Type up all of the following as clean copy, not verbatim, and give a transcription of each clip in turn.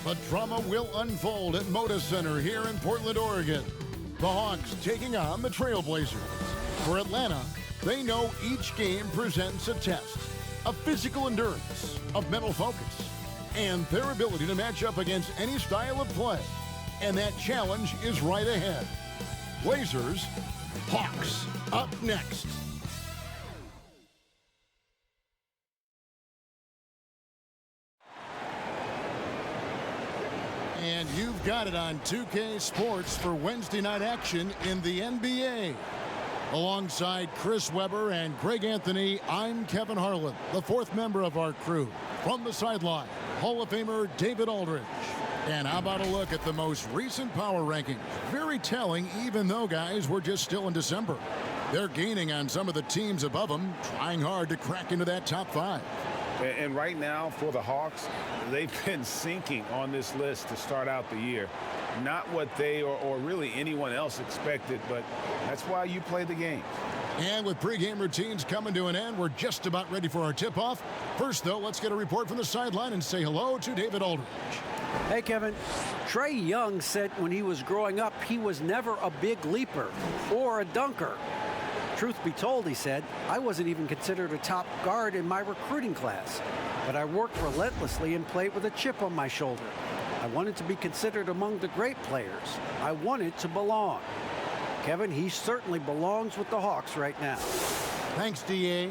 The drama will unfold at Moda Center here in Portland, Oregon. The Hawks taking on the Trailblazers. For Atlanta, they know each game presents a test of physical endurance, of mental focus, and their ability to match up against any style of play. And that challenge is right ahead. Blazers, Hawks, up next. And you've got it on 2K Sports for Wednesday night action in the NBA. Alongside Chris Webber and Greg Anthony, I'm Kevin Harlan, the fourth member of our crew. From the sideline, Hall of Famer David Aldridge. And how about a look at the most recent power rankings? Very telling, even though, guys, we're just still in December. They're gaining on some of the teams above them, trying hard to crack into that top 5. And right now, for the Hawks, they've been sinking on this list to start out the year. Not what they or really anyone else expected, but that's why you play the game. And with pregame routines coming to an end, we're just about ready for our tip-off. First, though, let's get a report from the sideline and say hello to David Aldridge. Hey, Kevin. Trae Young said when he was growing up, he was never a big leaper or a dunker. Truth be told, he said, I wasn't even considered a top guard in my recruiting class, but I worked relentlessly and played with a chip on my shoulder. I wanted to be considered among the great players. I wanted to belong. Kevin, he certainly belongs with the Hawks right now. Thanks, D.A.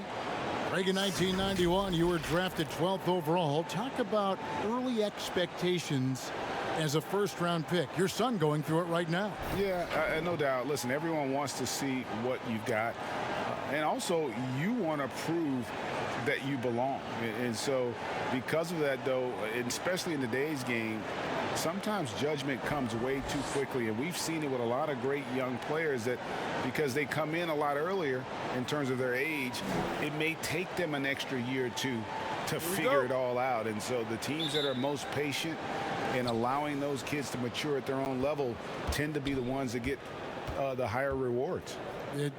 Greg, in 1991, you were drafted 12th overall. Talk about early expectations as a first-round pick. Your son going through it right now. Yeah, no doubt. Listen, everyone wants to see what you've got. And also, you want to prove that you belong. And so because of that, though, especially in today's game, sometimes judgment comes way too quickly. And we've seen it with a lot of great young players that because they come in a lot earlier in terms of their age, it may take them an extra year or two to figure it all out. And so the teams that are most patient in allowing those kids to mature at their own level tend to be the ones that get the higher rewards.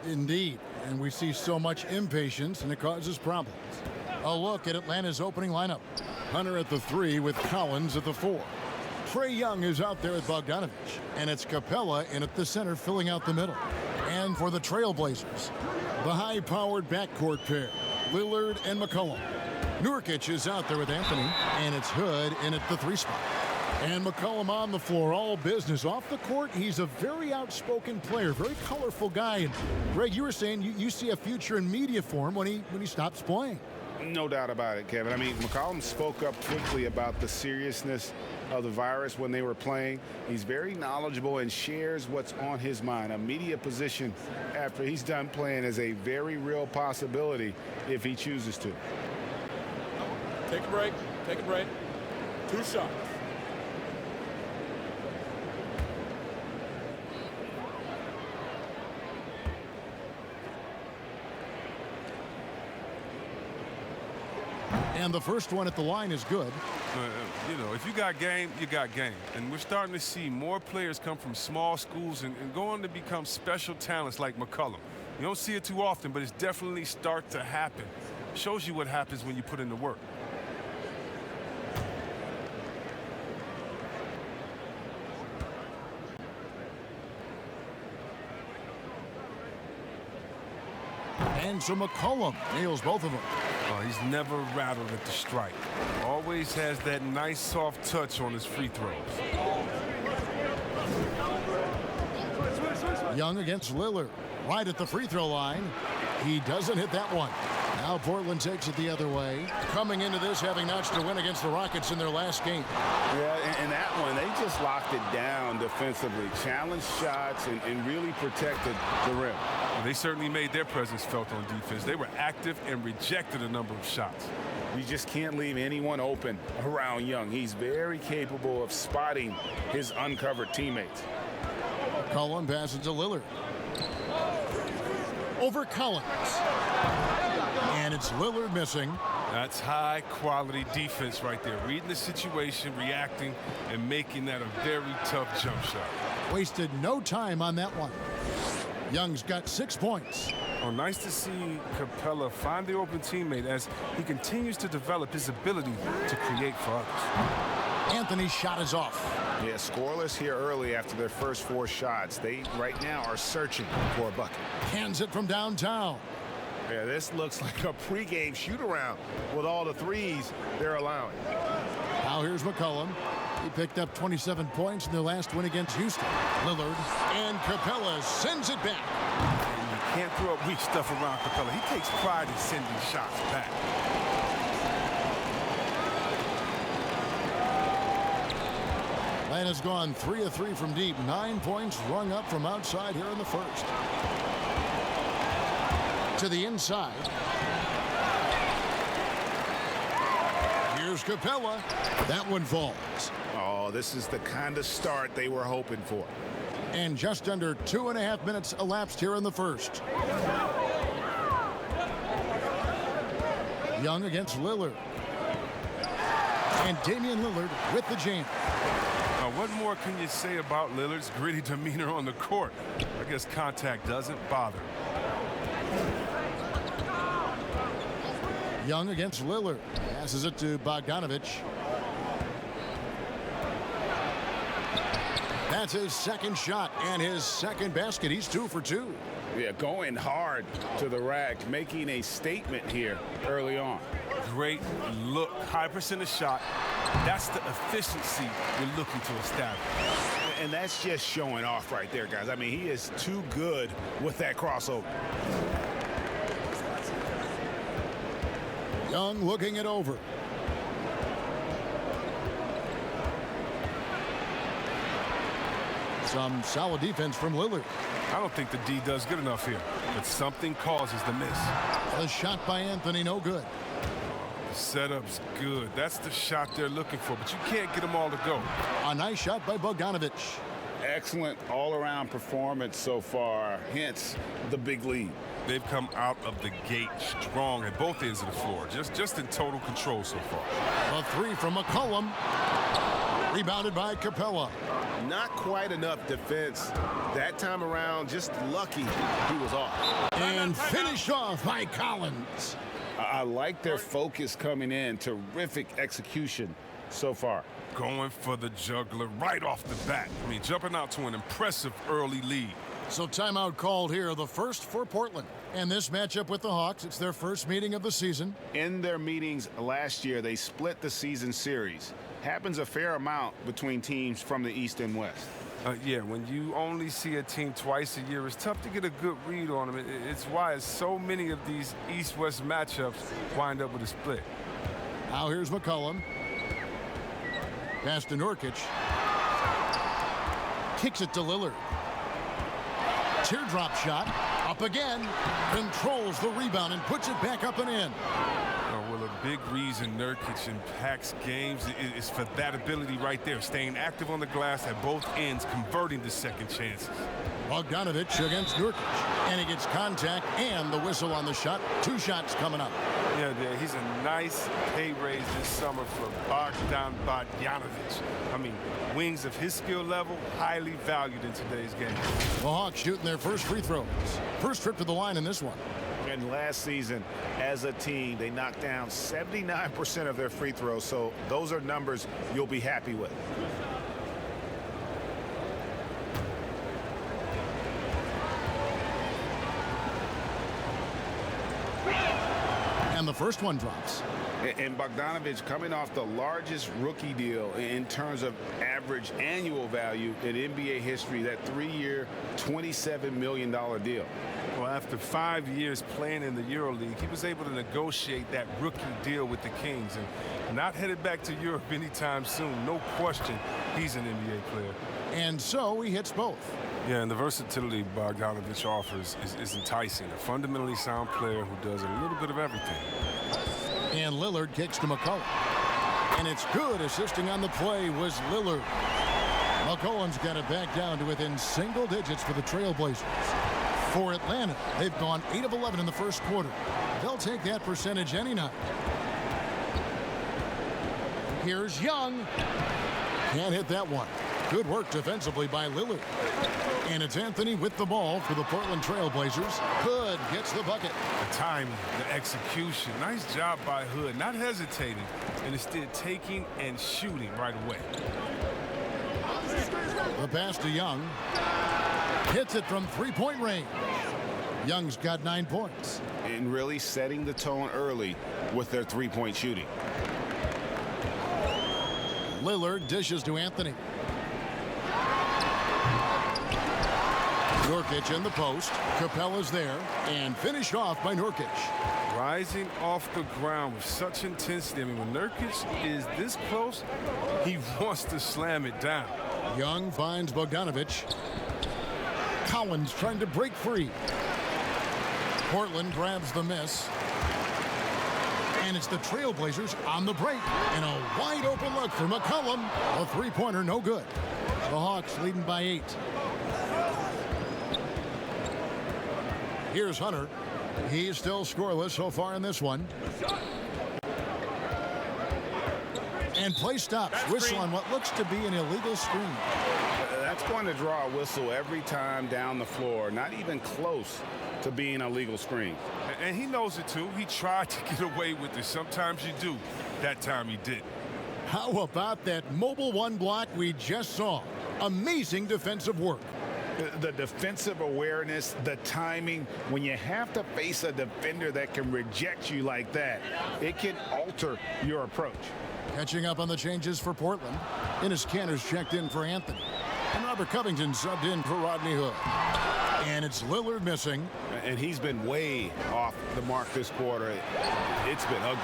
Indeed. And we see so much impatience, and it causes problems. A look at Atlanta's opening lineup. Hunter at the 3 with Collins at the 4. Trae Young is out there with Bogdanovich, and it's Capella in at the center filling out the middle. And for the Trailblazers, the high-powered backcourt pair, Lillard and McCollum. Nurkic is out there with Anthony, and it's Hood in at the 3 spot. And McCollum on the floor, all business. Off the court, he's a very outspoken player, very colorful guy. And Greg, you were saying you see a future in media for him when he stops playing. No doubt about it, Kevin. I mean, McCollum spoke up quickly about the seriousness of the virus when they were playing. He's very knowledgeable and shares what's on his mind. A media position after he's done playing is a very real possibility if he chooses to. Take a break. Take a break. 2 shots. And the first one at the line is good. You know, if you got game, you got game. And we're starting to see more players come from small schools and go on to become special talents like McCollum. You don't see it too often, but it's definitely start to happen. Shows you what happens when you put in the work. And so McCollum nails both of them. Oh, he's never rattled at the strike. Always has that nice soft touch on his free throws. Young against Lillard. Right at the free throw line. He doesn't hit that one. Now Portland takes it the other way. Coming into this having notched a win against the Rockets in their last game. Yeah, and that one, they just locked it down defensively. Challenged shots and really protected the rim. They certainly made their presence felt on defense. They were active and rejected a number of shots. You just can't leave anyone open around Young. He's very capable of spotting his uncovered teammates. Cullen passes to Lillard. Over Collins. And it's Lillard missing. That's high-quality defense right there. Reading the situation, reacting, and making that a very tough jump shot. Wasted no time on that one. Young's got 6 points. Oh, nice to see Capella find the open teammate as he continues to develop his ability to create for others. Anthony's shot is off. Yeah, scoreless here early after their first 4 shots. They right now are searching for a bucket. Hands it from downtown. Yeah, this looks like a pregame shoot-around with all the threes they're allowing. Now here's McCollum. He picked up 27 points in their last win against Houston. Lillard and Capella sends it back. And you can't throw up weak stuff around Capella. He takes pride in sending shots back. Atlanta's gone 3 of 3 from deep. 9 points rung up from outside here in the first. To the inside. Here's Capella. That one falls. Oh, this is the kind of start they were hoping for. And just under 2.5 minutes elapsed here in the first. Young against Lillard. And Damian Lillard with the jam. Now, what more can you say about Lillard's gritty demeanor on the court? I guess contact doesn't bother him. Young against Lillard. Passes it to Bogdanovich. That's his second shot and his second basket. He's 2 for 2. Yeah, going hard to the rack, making a statement here early on. Great look. High percentage shot. That's the efficiency you're looking to establish. And that's just showing off right there, guys. I mean, he is too good with that crossover. Young looking it over. Some solid defense from Lillard. I don't think the D does good enough here, but something causes the miss. The shot by Anthony, no good. The setup's good. That's the shot they're looking for, but you can't get them all to go. A nice shot by Bogdanovich. Excellent all-around performance so far, hence the big lead. They've come out of the gate strong at both ends of the floor, just in total control so far. A 3 from McCollum. Rebounded by Capella. Not quite enough defense that time around. Just lucky he was off. And finished off by Collins. I like their focus coming in. Terrific execution so far. Going for the juggler right off the bat. I mean, jumping out to an impressive early lead. So timeout called here, the first for Portland. And this matchup with the Hawks, it's their first meeting of the season. In their meetings last year, they split the season series. Happens a fair amount between teams from the East and West. Yeah, when you only see a team twice a year, it's tough to get a good read on them. It's why so many of these East-West matchups wind up with a split. Now here's McCollum. Pass to Nurkic. Kicks it to Lillard. Teardrop shot. Up again. Controls the rebound and puts it back up and in. Well, a big reason Nurkic impacts games is for that ability right there, staying active on the glass at both ends, converting to second chances. Bogdanovich against Nurkic. And he gets contact and the whistle on the shot. 2 shots coming up. Yeah, he's a nice pay raise this summer for Bogdanovich. I mean, wings of his skill level, highly valued in today's game. The Hawks shooting their first free throws. First trip to the line in this one. And last season, as a team, they knocked down 79% of their free throws, so those are numbers you'll be happy with. And the first one drops. And Bogdanovich coming off the largest rookie deal in terms of average annual value in NBA history, that 3-year, $27 million deal. Well, after 5 years playing in the EuroLeague, he was able to negotiate that rookie deal with the Kings and not headed back to Europe anytime soon. No question, he's an NBA player. And so he hits both. Yeah, and the versatility Bogdanovich offers is enticing. A fundamentally sound player who does a little bit of everything. And Lillard kicks to McCollum. And it's good. Assisting on the play was Lillard. McCollum's got it back down to within single digits for the Trailblazers. For Atlanta, they've gone 8 of 11 in the first quarter. They'll take that percentage any night. Here's Young. Can't hit that one. Good work defensively by Lillard. And it's Anthony with the ball for the Portland Trailblazers. Hood gets the bucket. The timing, the execution. Nice job by Hood, not hesitating, and instead taking and shooting right away. The pass to Young. Hits it from three-point range. Young's got 9 points. And really setting the tone early with their three-point shooting. Lillard dishes to Anthony. Nurkic in the post. Capella's there. And finished off by Nurkic. Rising off the ground with such intensity. I mean, when Nurkic is this close, he wants to slam it down. Young finds Bogdanovic. Collins trying to break free. Portland grabs the miss. And it's the Trailblazers on the break. And a wide open look for McCollum. A three-pointer, no good. The Hawks leading by 8. Here's Hunter. He's still scoreless so far in this one. And play stops. Whistle on what looks to be an illegal screen. That's going to draw a whistle every time down the floor. Not even close to being a legal screen. And he knows it too. He tried to get away with it. Sometimes you do. That time he did. How about that mobile one block we just saw? Amazing defensive work. The defensive awareness, the timing, when you have to face a defender that can reject you like that, it can alter your approach. Catching up on the changes for Portland. Enes Kanter's checked in for Anthony. And Robert Covington subbed in for Rodney Hood. And it's Lillard missing. And he's been way off the mark this quarter. It's been ugly.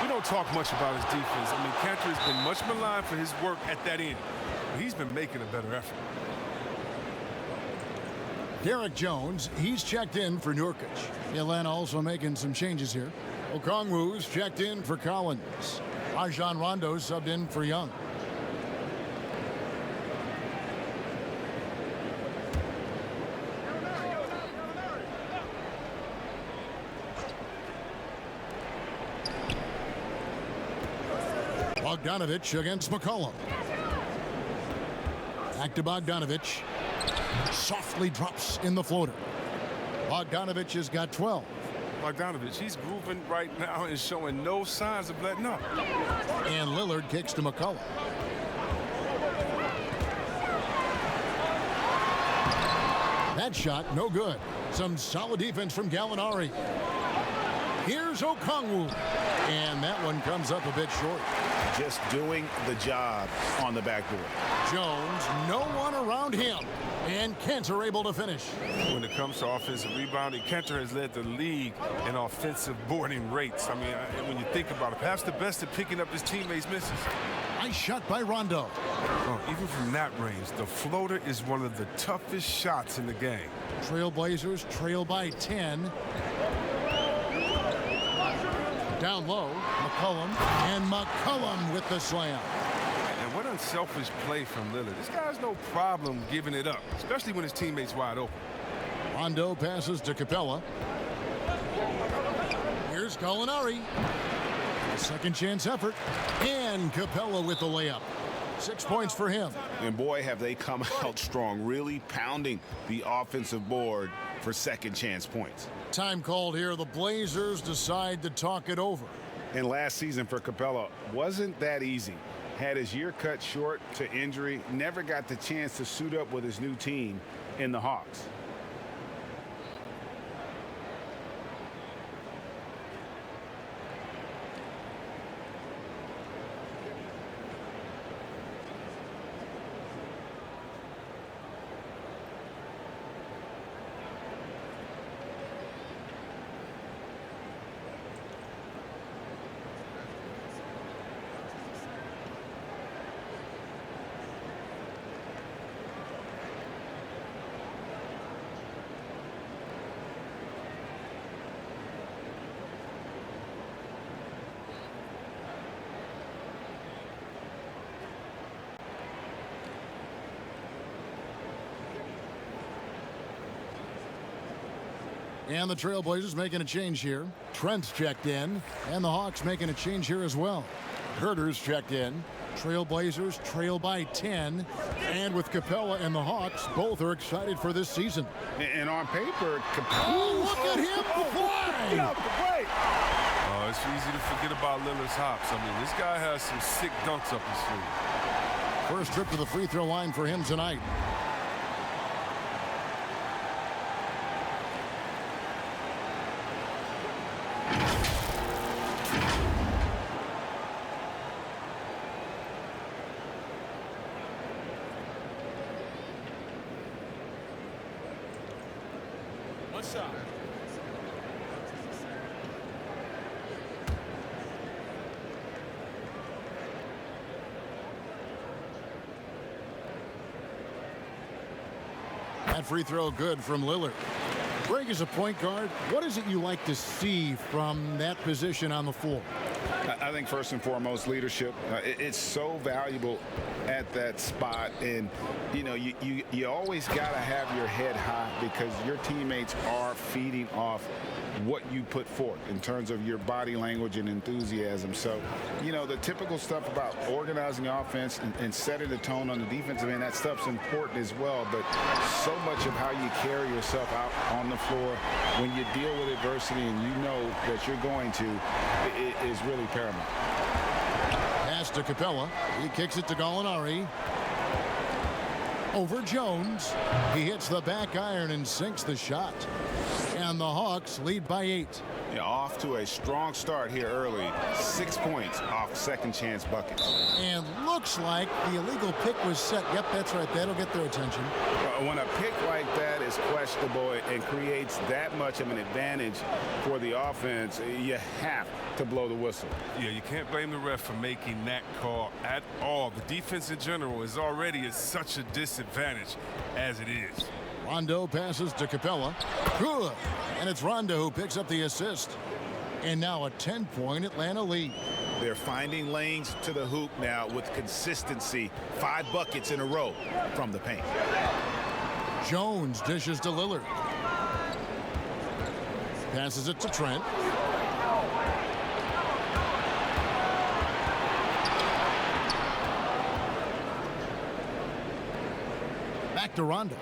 We don't talk much about his defense. I mean, Kanter has been much maligned for his work at that end. But he's been making a better effort. Derek Jones, he's checked in for Nurkic. Atlanta also making some changes here. Okongwu's checked in for Collins. Rajon Rondo subbed in for Young. Bogdanovic against McCollum. Back to Bogdanovic. Softly drops in the floater. Bogdanovic has got 12. Bogdanovic, he's grooving right now and showing no signs of letting up. And Lillard kicks to McCollum. That shot, no good. Some solid defense from Gallinari. Here's Okongwu. And that one comes up a bit short. Just doing the job on the backboard. Jones, no one around him. And Kanter able to finish. When it comes to offensive rebounding, Kanter has led the league in offensive boarding rates. I mean, when you think about it, perhaps the best at picking up his teammates' misses. Nice shot by Rondo. Oh, even from that range, the floater is one of the toughest shots in the game. Trailblazers trail by 10. Down low, McCollum. And McCollum with the slam. And what unselfish play from Lillard. This guy has no problem giving it up, especially when his teammate's wide open. Rondo passes to Capella. Here's Gallinari. Second chance effort. And Capella with the layup. 6 points for him. And boy, have they come out strong, really pounding the offensive board for second chance points. Time called here. The Blazers decide to talk it over. And last season for Capella wasn't that easy. Had his year cut short to injury, never got the chance to suit up with his new team in the Hawks. And the Trailblazers making a change here. Trent's checked in. And the Hawks making a change here as well. Herter's checked in. Trailblazers trail by 10. And with Capella and the Hawks, both are excited for this season. And on paper, Capella. Oh, look at him fly! Get off the break. It's easy to forget about Lillard's hops. I mean, this guy has some sick dunks up his sleeve. First trip to the free throw line for him tonight. One shot. That free throw good from Lillard. Greg, as a point guard, what is it you like to see from that position on the floor? I think first and foremost, leadership. It's so valuable at that spot, and you always got to have your head high because your teammates are feeding off what you put forth in terms of your body language and enthusiasm. So, the typical stuff about organizing the offense and setting the tone on the defensive end, that stuff's important as well. But so much of how you carry yourself out on the floor when you deal with adversity and you know that you're going to, it is really paramount. Pass to Capella. He kicks it to Gallinari. Over Jones. He hits the back iron and sinks the shot. And the Hawks lead by 8. Off to a strong start here early. 6 points off second chance buckets. And looks like the illegal pick was set. Yep, that's right. That'll get their attention. When a pick like that is questionable and creates that much of an advantage for the offense, you have to blow the whistle. Yeah, you can't blame the ref for making that call at all. The defense in general is already at such a disadvantage as it is. Rondo passes to Capella. Good. And it's Rondo who picks up the assist. And now a 10-point Atlanta lead. They're finding lanes to the hoop now with consistency. 5 buckets in a row from the paint. Jones dishes to Lillard. Passes it to Trent. Back to Rondo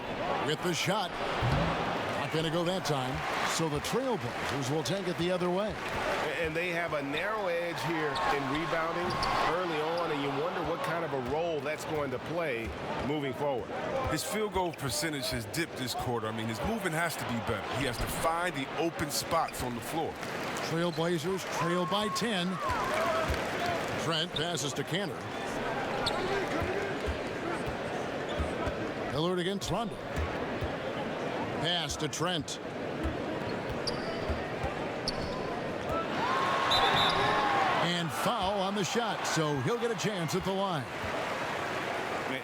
with the shot. Not going to go that time. So the Trailblazers will take it the other way. And they have a narrow edge here in rebounding early on, and you wonder what kind of a role that's going to play moving forward. His field goal percentage has dipped this quarter. I mean, his movement has to be better. He has to find the open spots on the floor. Trailblazers trail by 10. Trent passes to Cantor. Lillard against Rondo. Pass to Trent. And foul on the shot, so he'll get a chance at the line.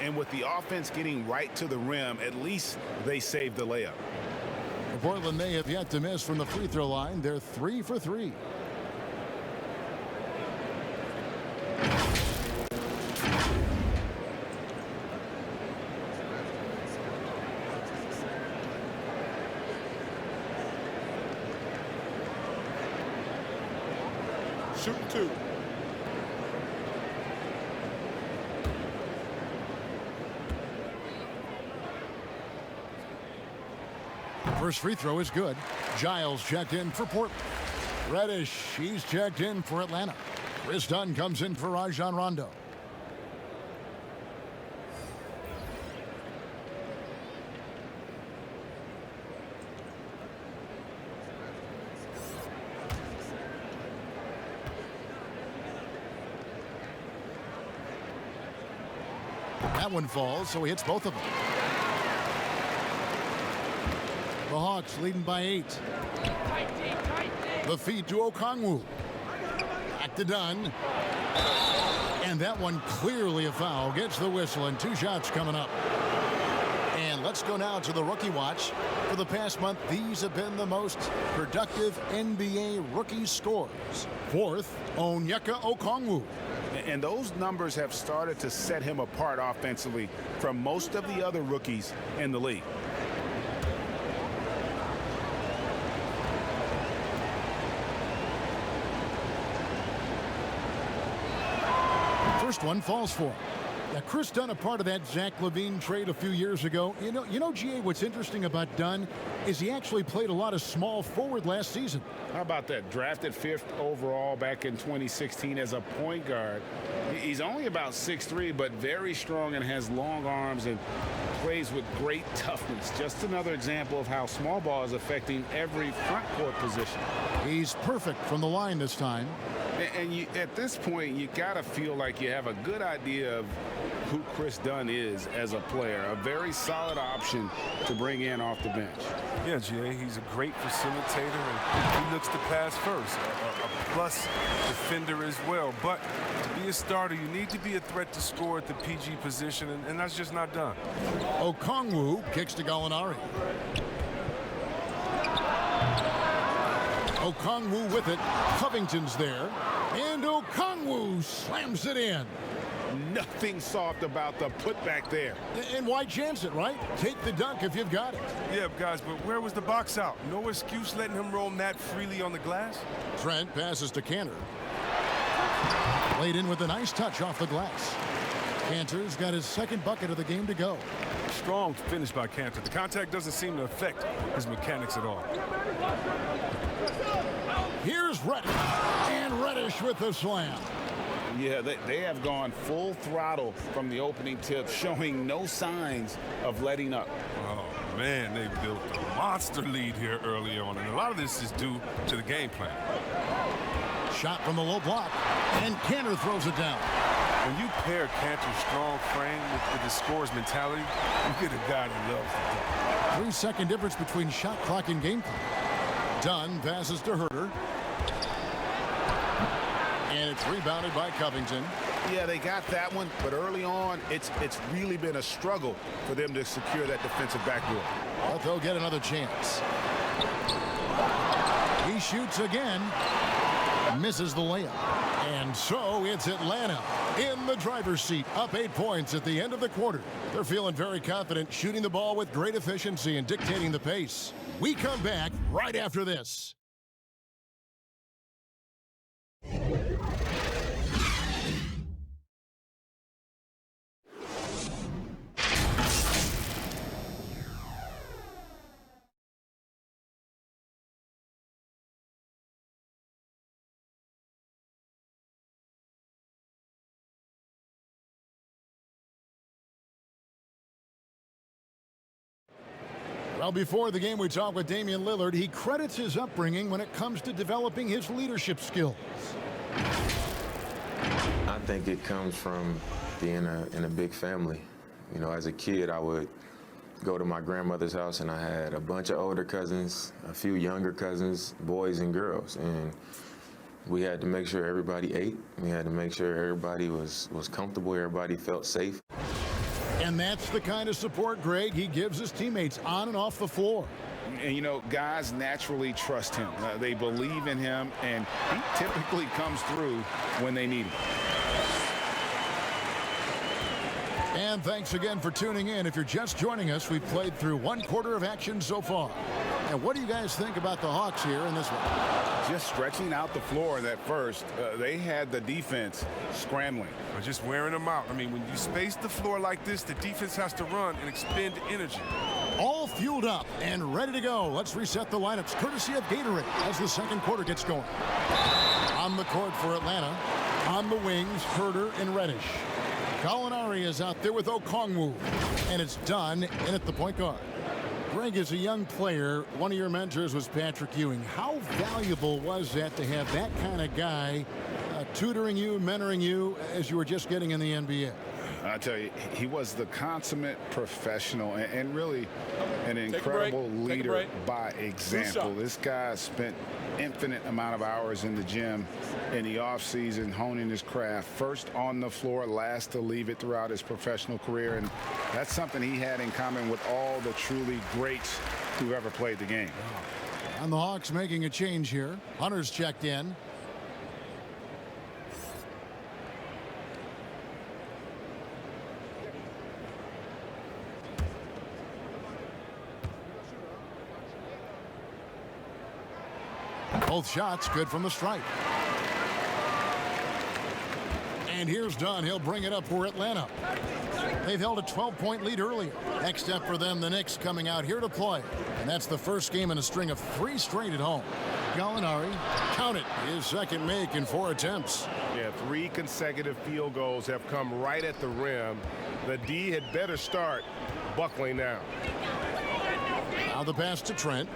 And with the offense getting right to the rim, at least they saved the layup. Portland, they have yet to miss from the free throw line. They're 3 for 3. Shooting 2. First free throw is good. Giles checked in for Portland. Reddish, he's checked in for Atlanta. Chris Dunn comes in for Rajon Rondo. That one falls, so he hits both of them. The Hawks leading by 8. The feed to Okongwu. Back to Dunn. And that one clearly a foul. Gets the whistle and 2 shots coming up. And let's go now to the rookie watch. For the past month, these have been the most productive NBA rookie scores. 4th, Onyeka Okongwu. And those numbers have started to set him apart offensively from most of the other rookies in the league. First Next one falls for him. Yeah, Chris Dunn, a part of that Zach LaVine trade a few years ago. You know, GA, what's interesting about Dunn is he actually played a lot of small forward last season. How about that? Drafted 5th overall back in 2016 as a point guard. He's only about 6'3", but very strong and has long arms and plays with great toughness. Just another example of how small ball is affecting every front court position. He's perfect from the line this time. And at this point, you got to feel like you have a good idea of who Chris Dunn is as a player. A very solid option to bring in off the bench. Yeah, Jay, he's a great facilitator, and he looks to pass first. A plus defender as well. But to be a starter, you need to be a threat to score at the PG position, and that's just not done. Okongwu kicks to Gallinari. Okongwu with it. Covington's there. And Okongwu slams it in. Nothing soft about the putback there. And why chance it, right? Take the dunk if you've got it. Yeah, guys, but where was the box out? No excuse letting him roam that freely on the glass. Trent passes to Cantor. Laid in with a nice touch off the glass. Cantor's got his second bucket of the game to go. Strong finish by Cantor. The contact doesn't seem to affect his mechanics at all. Here's Reddish. And Reddish with the slam. Yeah, they have gone full throttle from the opening tip, showing no signs of letting up. Oh, man, they built a monster lead here early on, and a lot of this is due to the game plan. Shot from the low block, and Cantor throws it down. When you pair Cantor's strong frame with the scorer's mentality, you get a guy that loves the dunk. 3-second difference between shot clock and game clock. Dunn passes to Herter. And it's rebounded by Covington. Yeah, they got that one, but early on, it's really been a struggle for them to secure that defensive backboard. But they'll get another chance. He shoots again. Misses the layup. And so it's Atlanta in the driver's seat, up 8 points at the end of the quarter. They're feeling very confident, shooting the ball with great efficiency and dictating the pace. We come back right after this. Well, before the game, we talked with Damian Lillard. He credits his upbringing when it comes to developing his leadership skills. I think it comes from being in a big family. You know, as a kid, I would go to my grandmother's house, and I had a bunch of older cousins, a few younger cousins, boys and girls, and we had to make sure everybody ate. We had to make sure everybody was comfortable, everybody felt safe. And that's the kind of support, Greg, he gives his teammates on and off the floor. And, you know, guys naturally trust him. They believe in him, and he typically comes through when they need him. And thanks again for tuning in. If you're just joining us, we've played through 1 quarter of action so far. And what do you guys think about the Hawks here in this one? Just stretching out the floor in that first, they had the defense scrambling. Or just wearing them out. I mean, when you space the floor like this, the defense has to run and expend energy. All fueled up and ready to go. Let's reset the lineups, courtesy of Gatorade, as the second quarter gets going. On the court for Atlanta, on the wings, Herter and Reddish. Gallinari is out there with Okongwu, and it's Dunn in at the point guard. Greg, as a young player, one of your mentors was Patrick Ewing. How valuable was that to have that kind of guy tutoring you, mentoring you as you were just getting in the NBA? I tell you, he was the consummate professional and really an incredible leader by example. This guy spent infinite amount of hours in the gym in the offseason honing his craft. First on the floor, last to leave it throughout his professional career. And that's something he had in common with all the truly greats who've ever played the game. And the Hawks making a change here. Hunter's checked in. Both shots good from the stripe. And here's Dunn. He'll bring it up for Atlanta. They've held a 12-point lead earlier. Next up for them, the Knicks coming out here to play. And that's the first game in a string of 3 straight at home. Gallinari, count it, his second make in 4 attempts. Yeah, 3 consecutive field goals have come right at the rim. The D had better start buckling down. Now the pass to Trent.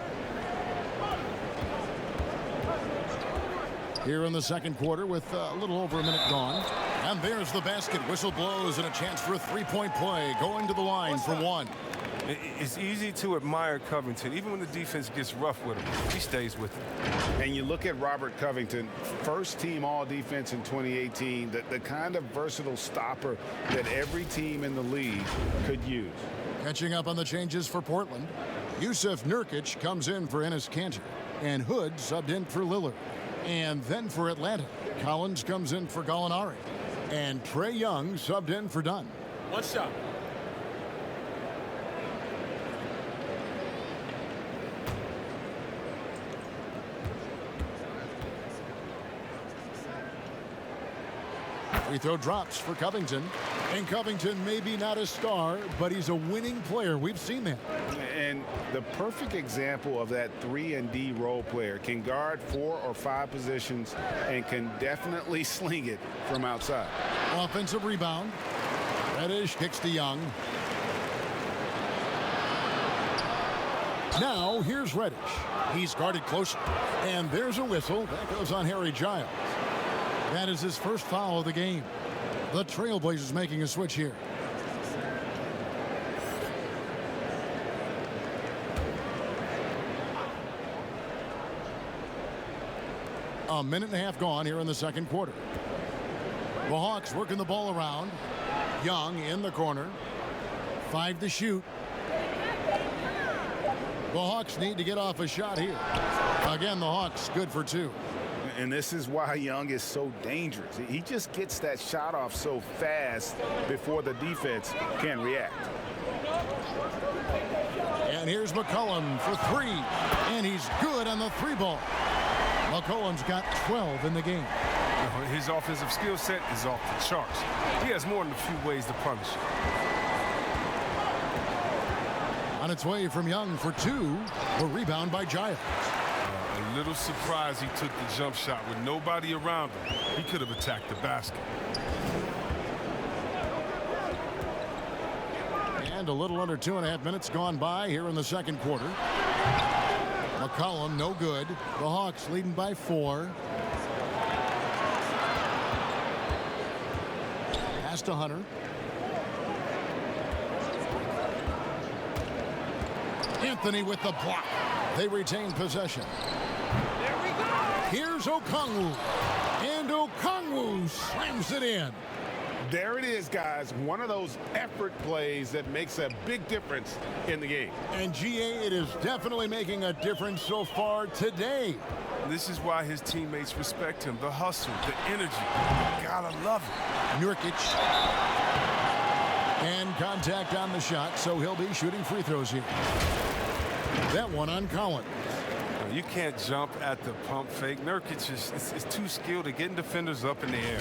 Here in the second quarter with a little over a minute gone. And there's the basket. Whistle blows and a chance for a 3-point play. Going to the line for 1. It's easy to admire Covington. Even when the defense gets rough with him, he stays with it. And you look at Robert Covington, first team all-defense in 2018, the kind of versatile stopper that every team in the league could use. Catching up on the changes for Portland. Yusuf Nurkic comes in for Enes Kanter. And Hood subbed in for Lillard. And then for Atlanta, Collins comes in for Gallinari. And Trae Young subbed in for Dunn. 1 shot. Free throw drops for Covington. And Covington may be not a star, but he's a winning player. We've seen that. And the perfect example of that 3-and-D role player, can guard 4 or 5 positions and can definitely sling it from outside. Offensive rebound. Reddish kicks to Young. Now here's Reddish. He's guarded closer. And there's a whistle. That goes on Harry Giles. That is his first foul of the game. The Trailblazers making a switch here. A minute and a half gone here in the second quarter. The Hawks working the ball around. Young in the corner. 5 to shoot. The Hawks need to get off a shot here. Again, the Hawks good for 2. And this is why Young is so dangerous. He just gets that shot off so fast before the defense can react. And here's McCollum for 3. And he's good on the 3-ball. McCollum's got 12 in the game. His offensive skill set is off the charts. He has more than a few ways to punish. On its way from Young for 2. The rebound by Giles. A little surprised he took the jump shot with nobody around him. He could have attacked the basket. And a little under 2.5 minutes gone by here in the second quarter. McCollum no good. The Hawks leading by 4. Pass to Hunter. Anthony with the block. They retain possession. There we go. Here's Okongwu. And Okongwu slams it in. There it is, guys. One of those effort plays that makes a big difference in the game. And GA, it is definitely making a difference so far today. This is why his teammates respect him. The hustle, the energy. You gotta love it. Nurkic. And contact on the shot, so he'll be shooting free throws here. That one on Collins. You can't jump at the pump fake. Nurkic is too skilled at getting defenders up in the air.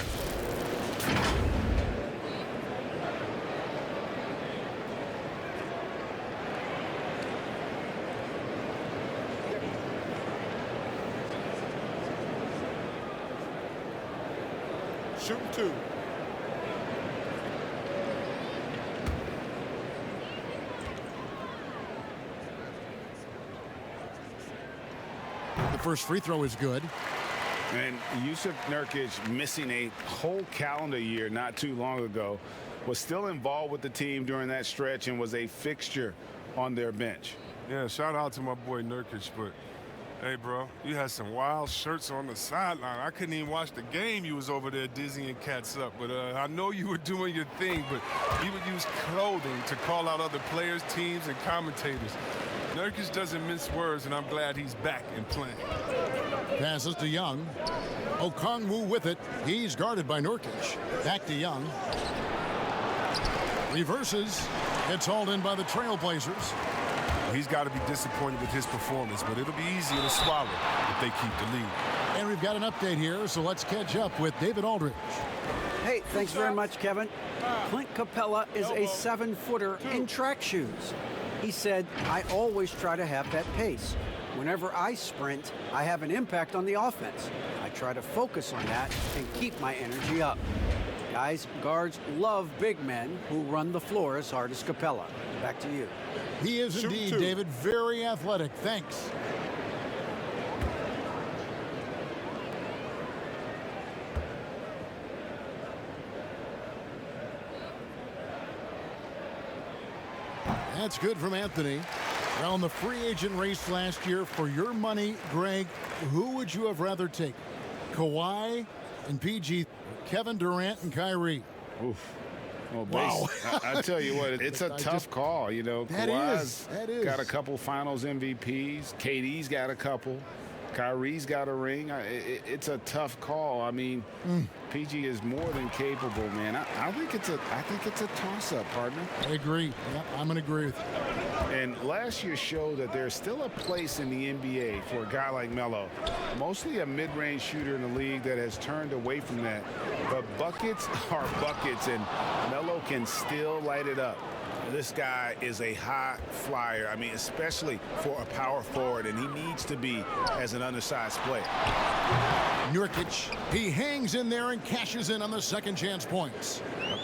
Shooting 2. The first free throw is good. And Yusuf Nurkic, missing a whole calendar year not too long ago, was still involved with the team during that stretch and was a fixture on their bench. Yeah, shout out to my boy Nurkic, but hey, bro, you had some wild shirts on the sideline. I couldn't even watch the game. You was over there dizzying cats up, but I know you were doing your thing, but he would use clothing to call out other players, teams, and commentators. Nurkic doesn't mince words, and I'm glad he's back and playing. Passes to Young. Okongwu with it. He's guarded by Nurkic. Back to Young. Reverses. It's hauled in by the Trailblazers. He's got to be disappointed with his performance, but it'll be easier to swallow if they keep the lead. And we've got an update here, so let's catch up with David Aldridge. Hey, thanks very much, Kevin. Clint Capella is a 7-footer in track shoes. He said, I always try to have that pace. Whenever I sprint, I have an impact on the offense. I try to focus on that and keep my energy up. Guys, guards love big men who run the floor as hard as Capella. Back to you. He is indeed, David, very athletic. Thanks. That's good from Anthony. Well, in the free agent race last year, for your money, Greg, who would you have rather taken? Kawhi and PG, Kevin Durant and Kyrie? Oof. Well, Wow. I tell you what, it's a tough call. You know, Kawhi's that is. got a couple Finals MVPs. KD's got a couple. Kyrie's got a ring. It's a tough call. I mean, PG is more than capable, man. I think it's a toss-up, partner. I agree. Yeah, I'm going to agree with you. And last year showed that there's still a place in the NBA for a guy like Melo. Mostly a mid-range shooter in the league that has turned away from that. But buckets are buckets, and Melo can still light it up. This guy is a high flyer. I mean, especially for a power forward, and he needs to be as an undersized player. Nurkic, he hangs in there and cashes in on the second chance points.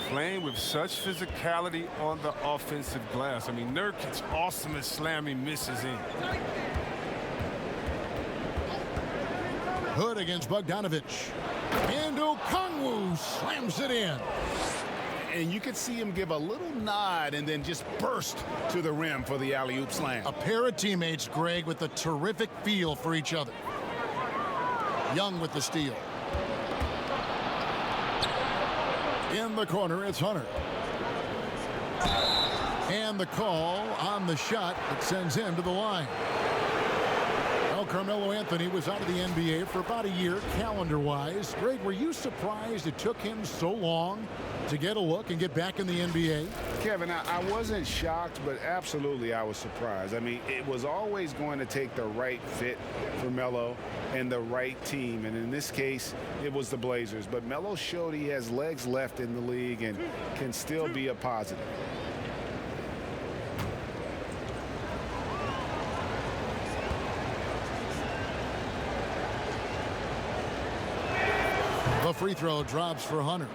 Playing with such physicality on the offensive glass. I mean, Nurkic awesome at slamming misses in. Hood against Bogdanovich. And Okongwu slams it in. And you could see him give a little nod and then just burst to the rim for the alley-oop slam. A pair of teammates, Greg, with a terrific feel for each other. Young with the steal. In the corner, it's Hunter. And the call on the shot that sends him to the line. Well, Carmelo Anthony was out of the NBA for about a year, calendar-wise. Greg, were you surprised it took him so long to get a look and get back in the NBA? Kevin, I wasn't shocked, but absolutely I was surprised. I mean, it was always going to take the right fit for Melo and the right team. And in this case, it was the Blazers. But Melo showed he has legs left in the league and can still be a positive. The free throw drops for Hunter.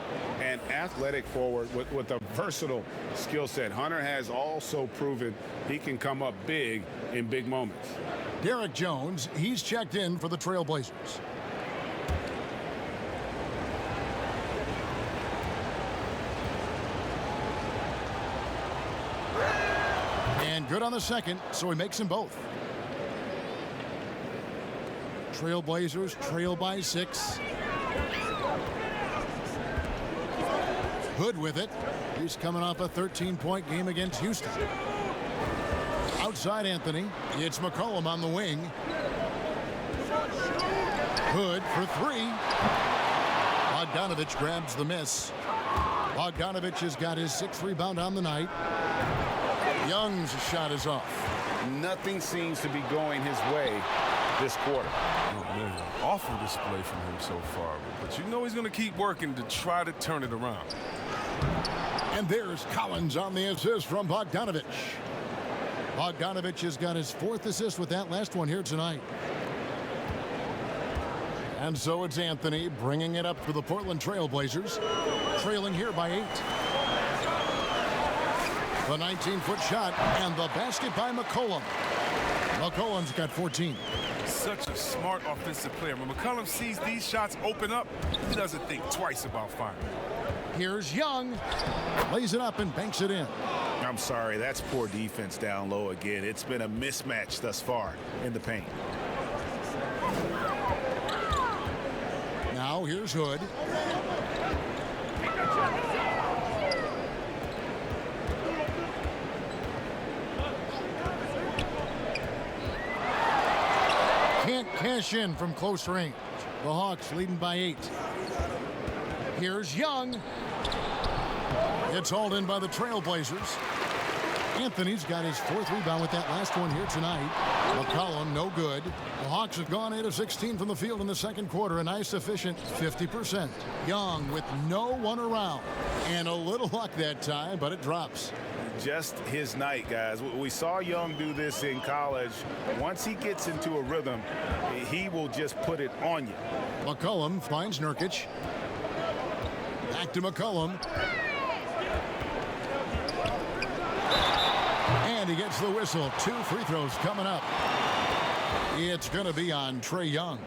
An athletic forward with a versatile skill set. Hunter has also proven he can come up big in big moments. Derek Jones, he's checked in for the Trailblazers. And good on the second, so he makes them both. Trailblazers trail by 6. Hood with it. He's coming off a 13-point game against Houston. Outside Anthony. It's McCollum on the wing. Hood for 3. Bogdanovich grabs the miss. Bogdanovich has got his 6th rebound on the night. Young's shot is off. Nothing seems to be going his way this quarter. Oh, man, awful display from him so far. But you know he's going to keep working to try to turn it around. And there's Collins on the assist from Bogdanovich. Bogdanovich has got his 4th assist with that last one here tonight. And so it's Anthony bringing it up for the Portland Trailblazers, trailing here by 8. The 19-foot shot and the basket by McCollum. McCollum's got 14. Such a smart offensive player. When McCollum sees these shots open up, he doesn't think twice about firing. Here's Young. Lays it up and banks it in. I'm sorry, that's poor defense down low again. It's been a mismatch thus far in the paint. Now here's Hood. Can't cash in from close range. The Hawks leading by 8. Here's Young. It's hauled in by the Trailblazers. Anthony's got his 4th rebound with that last one here tonight. McCollum, no good. The Hawks have gone 8 of 16 from the field in the second quarter, a nice efficient 50%. Young with no one around. And a little luck that time, but it drops. Just his night, guys. We saw Young do this in college. Once he gets into a rhythm, he will just put it on you. McCollum finds Nurkic. Back to McCollum. And he gets the whistle. 2 free throws coming up. It's going to be on Trae Young.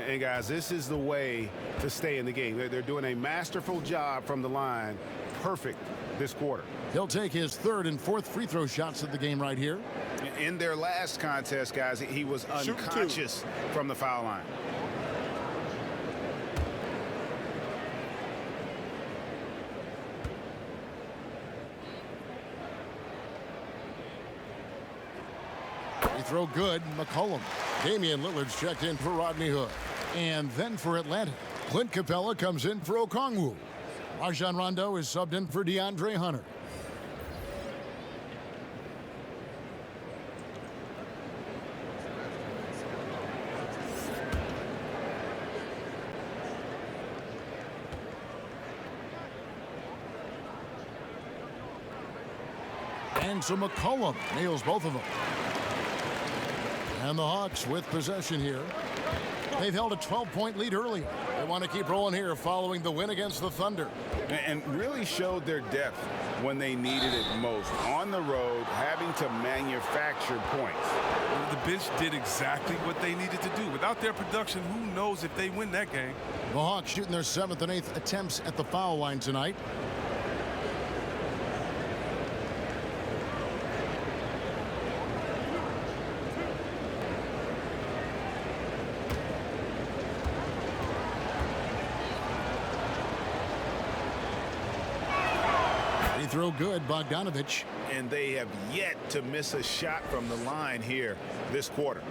And guys, this is the way to stay in the game. They're doing a masterful job from the line. Perfect this quarter. He'll take his 3rd and 4th free throw shots of the game right here. In their last contest, guys, he was unconscious from the foul line. Free throw good. McCollum. Damian Lillard's checked in for Rodney Hood. And then for Atlanta, Clint Capella comes in for Okongwu. Rajon Rondo is subbed in for DeAndre Hunter. And so McCollum nails both of them. And the Hawks with possession here. They've held a 12-point lead earlier. They want to keep rolling here following the win against the Thunder. And really showed their depth when they needed it most. On the road, having to manufacture points. The bench did exactly what they needed to do. Without their production, who knows if they win that game. The Hawks shooting their 7th and 8th attempts at the foul line tonight. Throw good, Bogdanovich. And they have yet to miss a shot from the line here this quarter.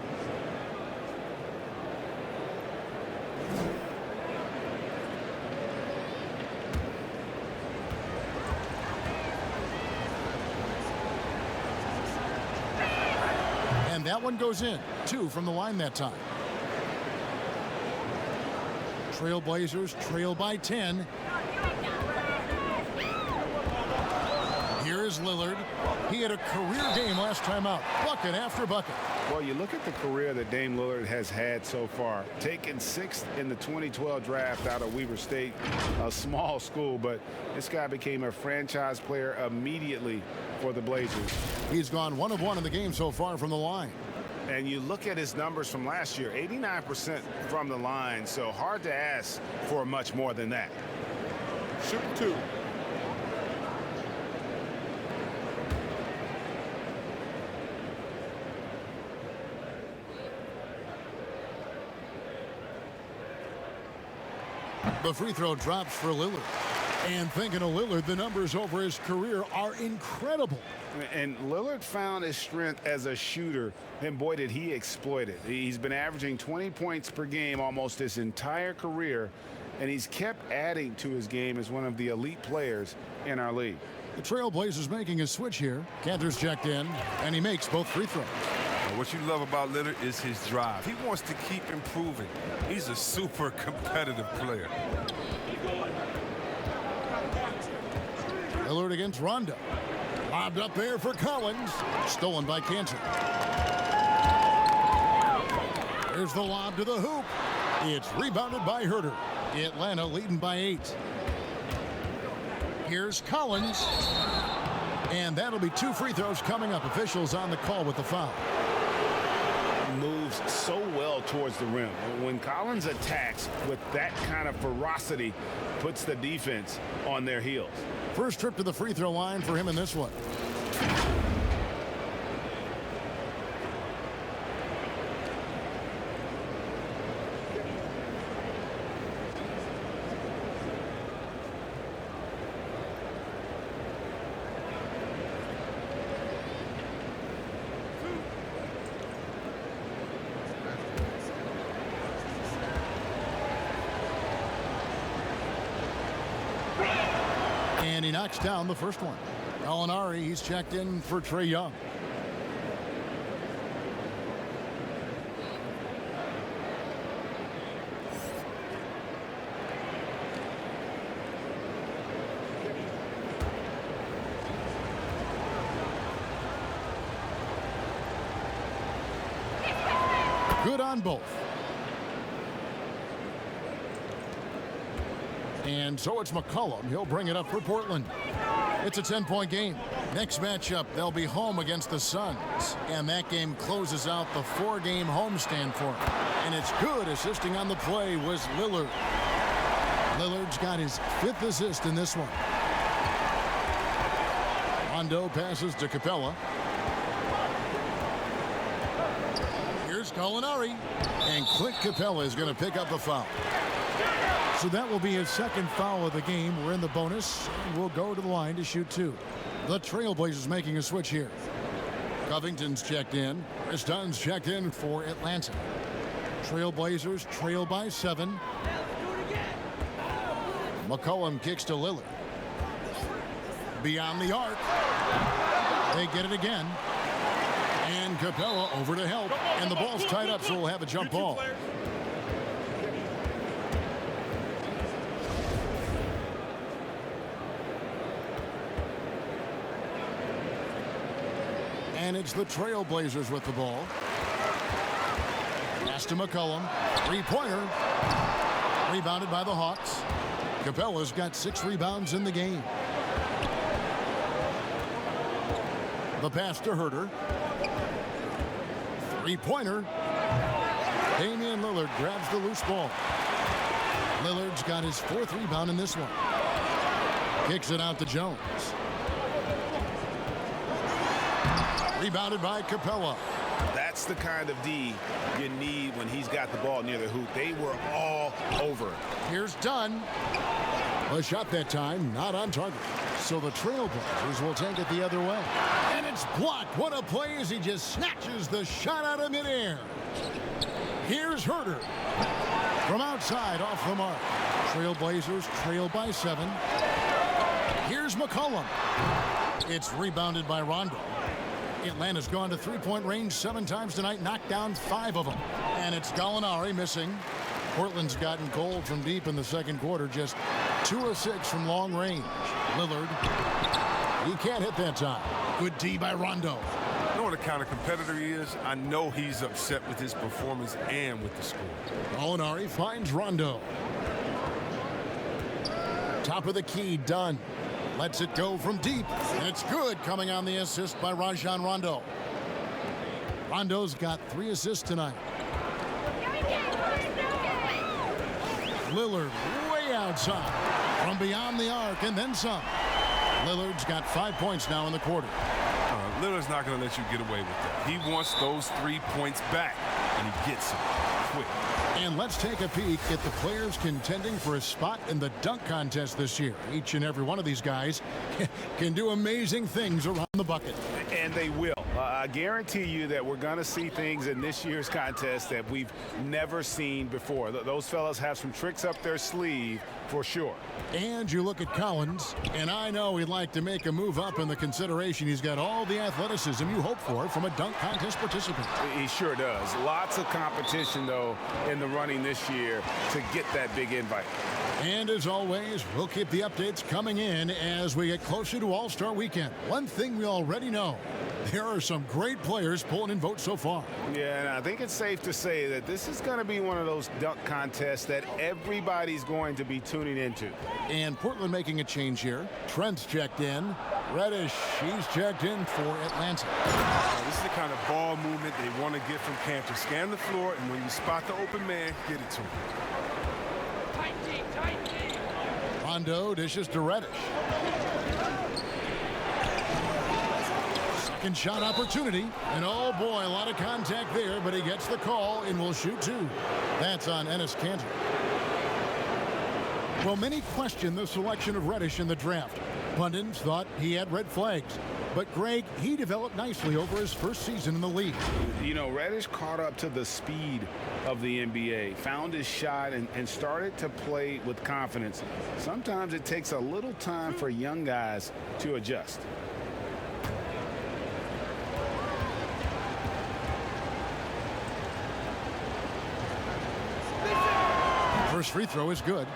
And that one goes in. 2 from the line that time. Trailblazers trail by 10. Here is Lillard. He had a career game last time out. Bucket after bucket. Well, you look at the career that Dame Lillard has had so far. Taken 6th in the 2012 draft out of Weber State, a small school, but this guy became a franchise player immediately for the Blazers. He's gone 1 of 1 in the game so far from the line. And you look at his numbers from last year, 89% from the line, so hard to ask for much more than that. Shoot 2. The free throw drops for Lillard. And thinking of Lillard, the numbers over his career are incredible. And Lillard found his strength as a shooter, and boy, did he exploit it. He's been averaging 20 points per game almost his entire career, and he's kept adding to his game as one of the elite players in our league. The Trailblazers making a switch here. Cantor's checked in, and he makes both free throws. What you love about Lillard is his drive. He wants to keep improving. He's a super competitive player. Lillard against Rondo. Lobbed up there for Collins. Stolen by Cantor. There's the lob to the hoop. It's rebounded by Herter. Atlanta leading by 8. Here's Collins. And that'll be 2 free throws coming up. Officials on the call with the foul. Moves so well towards the rim. When Collins attacks with that kind of ferocity, puts the defense on their heels. First trip to the free throw line for him in this one. And he knocks down the first one. Gallinari, he's checked in for Trae Young. Good on both. And so it's McCollum. He'll bring it up for Portland. It's a 10-point game. Next matchup, they'll be home against the Suns. And that game closes out the 4-game homestand for them. And it's good. Assisting on the play was Lillard. Lillard's got his 5th assist in this one. Rondo passes to Capella. Here's Gallinari. And Clint Capella is going to pick up a foul. So that will be his 2nd foul of the game. We're in the bonus. And we'll go to the line to shoot 2. The Trailblazers making a switch here. Covington's checked in. Chris Dunn's checked in for Atlanta. Trailblazers trail by 7. McCollum kicks to Lillard. Beyond the arc. They get it again. And Capella over to help. And the ball's tied up, so we'll have a jump ball. And it's the Trailblazers with the ball. Pass to McCollum. 3-pointer. Rebounded by the Hawks. Capella's got 6 rebounds in the game. The pass to Herter. 3-pointer. Damian Lillard grabs the loose ball. Lillard's got his 4th rebound in this one. Kicks it out to Jones. Rebounded by Capella. That's the kind of D you need when he's got the ball near the hoop. They were all over it. Here's Dunn. A shot that time, not on target. So the Trailblazers will take it the other way. And it's blocked. What a play as he just snatches the shot out of midair. Here's Herter. From outside, off the mark. Trailblazers trail by 7. Here's McCollum. It's rebounded by Rondo. Atlanta's gone to 3-point range 7 times tonight, knocked down 5 of them. And it's Gallinari missing. Portland's gotten cold from deep in the 2nd quarter, just 2 of 6 from long range. Lillard, he can't hit that time. Good D by Rondo. You know what kind of competitor he is? I know he's upset with his performance and with the score. Gallinari finds Rondo. Top of the key, Dunn. Lets it go from deep, and it's good, coming on the assist by Rajon Rondo. Rondo's got 3 assists tonight. Lillard way outside, from beyond the arc, and then some. Lillard's got 5 points now in the quarter. Lillard's not going to let you get away with that. He wants those 3 points back, and he gets them quick. And let's take a peek at the players contending for a spot in the dunk contest this year. Each and every one of these guys can do amazing things around the bucket. And they will. I guarantee you that we're going to see things in this year's contest that we've never seen before. Those fellas have some tricks up their sleeve for sure. And you look at Collins, and I know he'd like to make a move up in the consideration. He's got all the athleticism you hope for from a dunk contest participant. He sure does. Lots of competition, though, in the running this year to get that big invite. And as always, we'll keep the updates coming in as we get closer to All-Star Weekend. One thing we already know, there are some great players pulling in votes so far. Yeah, and I think it's safe to say that this is going to be one of those dunk contests that everybody's going to be tuning into. And Portland making a change here. Trent's checked in. Reddish, he's checked in for Atlanta. This is the kind of ball movement they want to get from Cantor. Scan the floor, and when you spot the open man, get it to him. Rondo dishes to Reddish. Second shot opportunity. And oh boy, a lot of contact there, but he gets the call and will shoot 2. That's on Enes Kanter. Well, many question the selection of Reddish in the draft. Pundits thought he had red flags. But Greg, he developed nicely over his first season in the league. You know, Reddish caught up to the speed of the NBA, found his shot, and started to play with confidence. Sometimes it takes a little time for young guys to adjust. First free throw is good.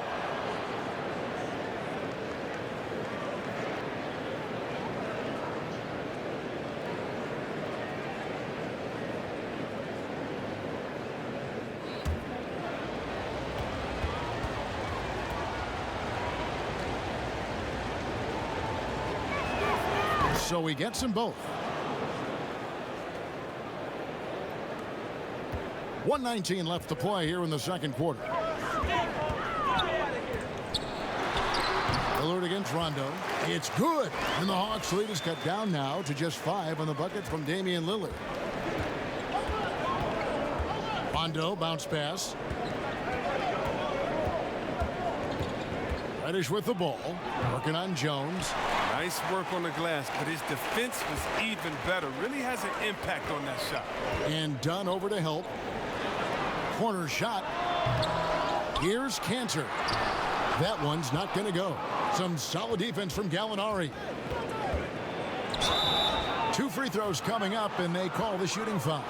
So he gets them both. 1:19 left to play here in the second quarter. Lillard against Rondo. It's good. And the Hawks lead is cut down now to just 5 on the bucket from Damian Lillard. Rondo bounce pass. Reddish with the ball. Working on Jones. Nice work on the glass, but his defense was even better. Really has an impact on that shot. And Dunn over to help. Corner shot. Here's Cantor. That one's not going to go. Some solid defense from Gallinari. 2 free throws coming up, and they call the shooting foul.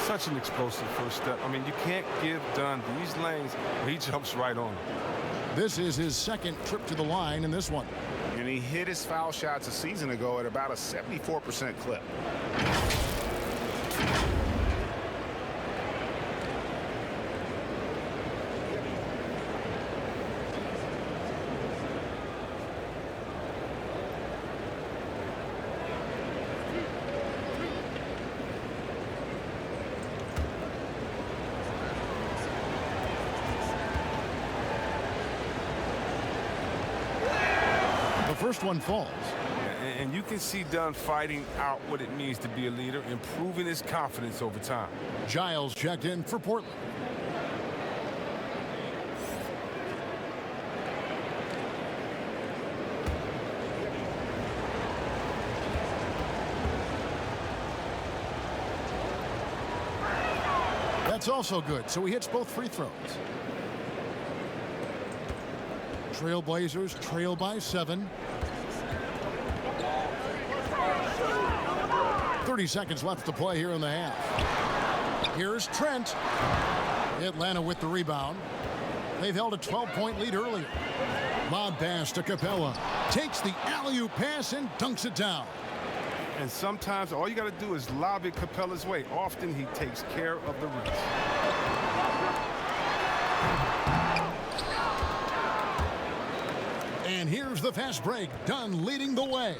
Such an explosive first step. I mean, you can't give Dunn these lanes where he jumps right on them. This is his second trip to the line in this one. And he hit his foul shots a season ago at about a 74% clip. First one falls. And you can see Dunn fighting out what it means to be a leader, improving his confidence over time. Giles checked in for Portland. That's also good, so he hits both free throws. Trailblazers trail by 7. 30 seconds left to play here in the half. Here's Trent. Atlanta with the rebound. They've held a 12-point lead earlier. Lob pass to Capella. Takes the alley-oop pass and dunks it down. And sometimes all you got to do is lob it Capella's way. Often he takes care of the rest. And here's the fast break. Dunn leading the way.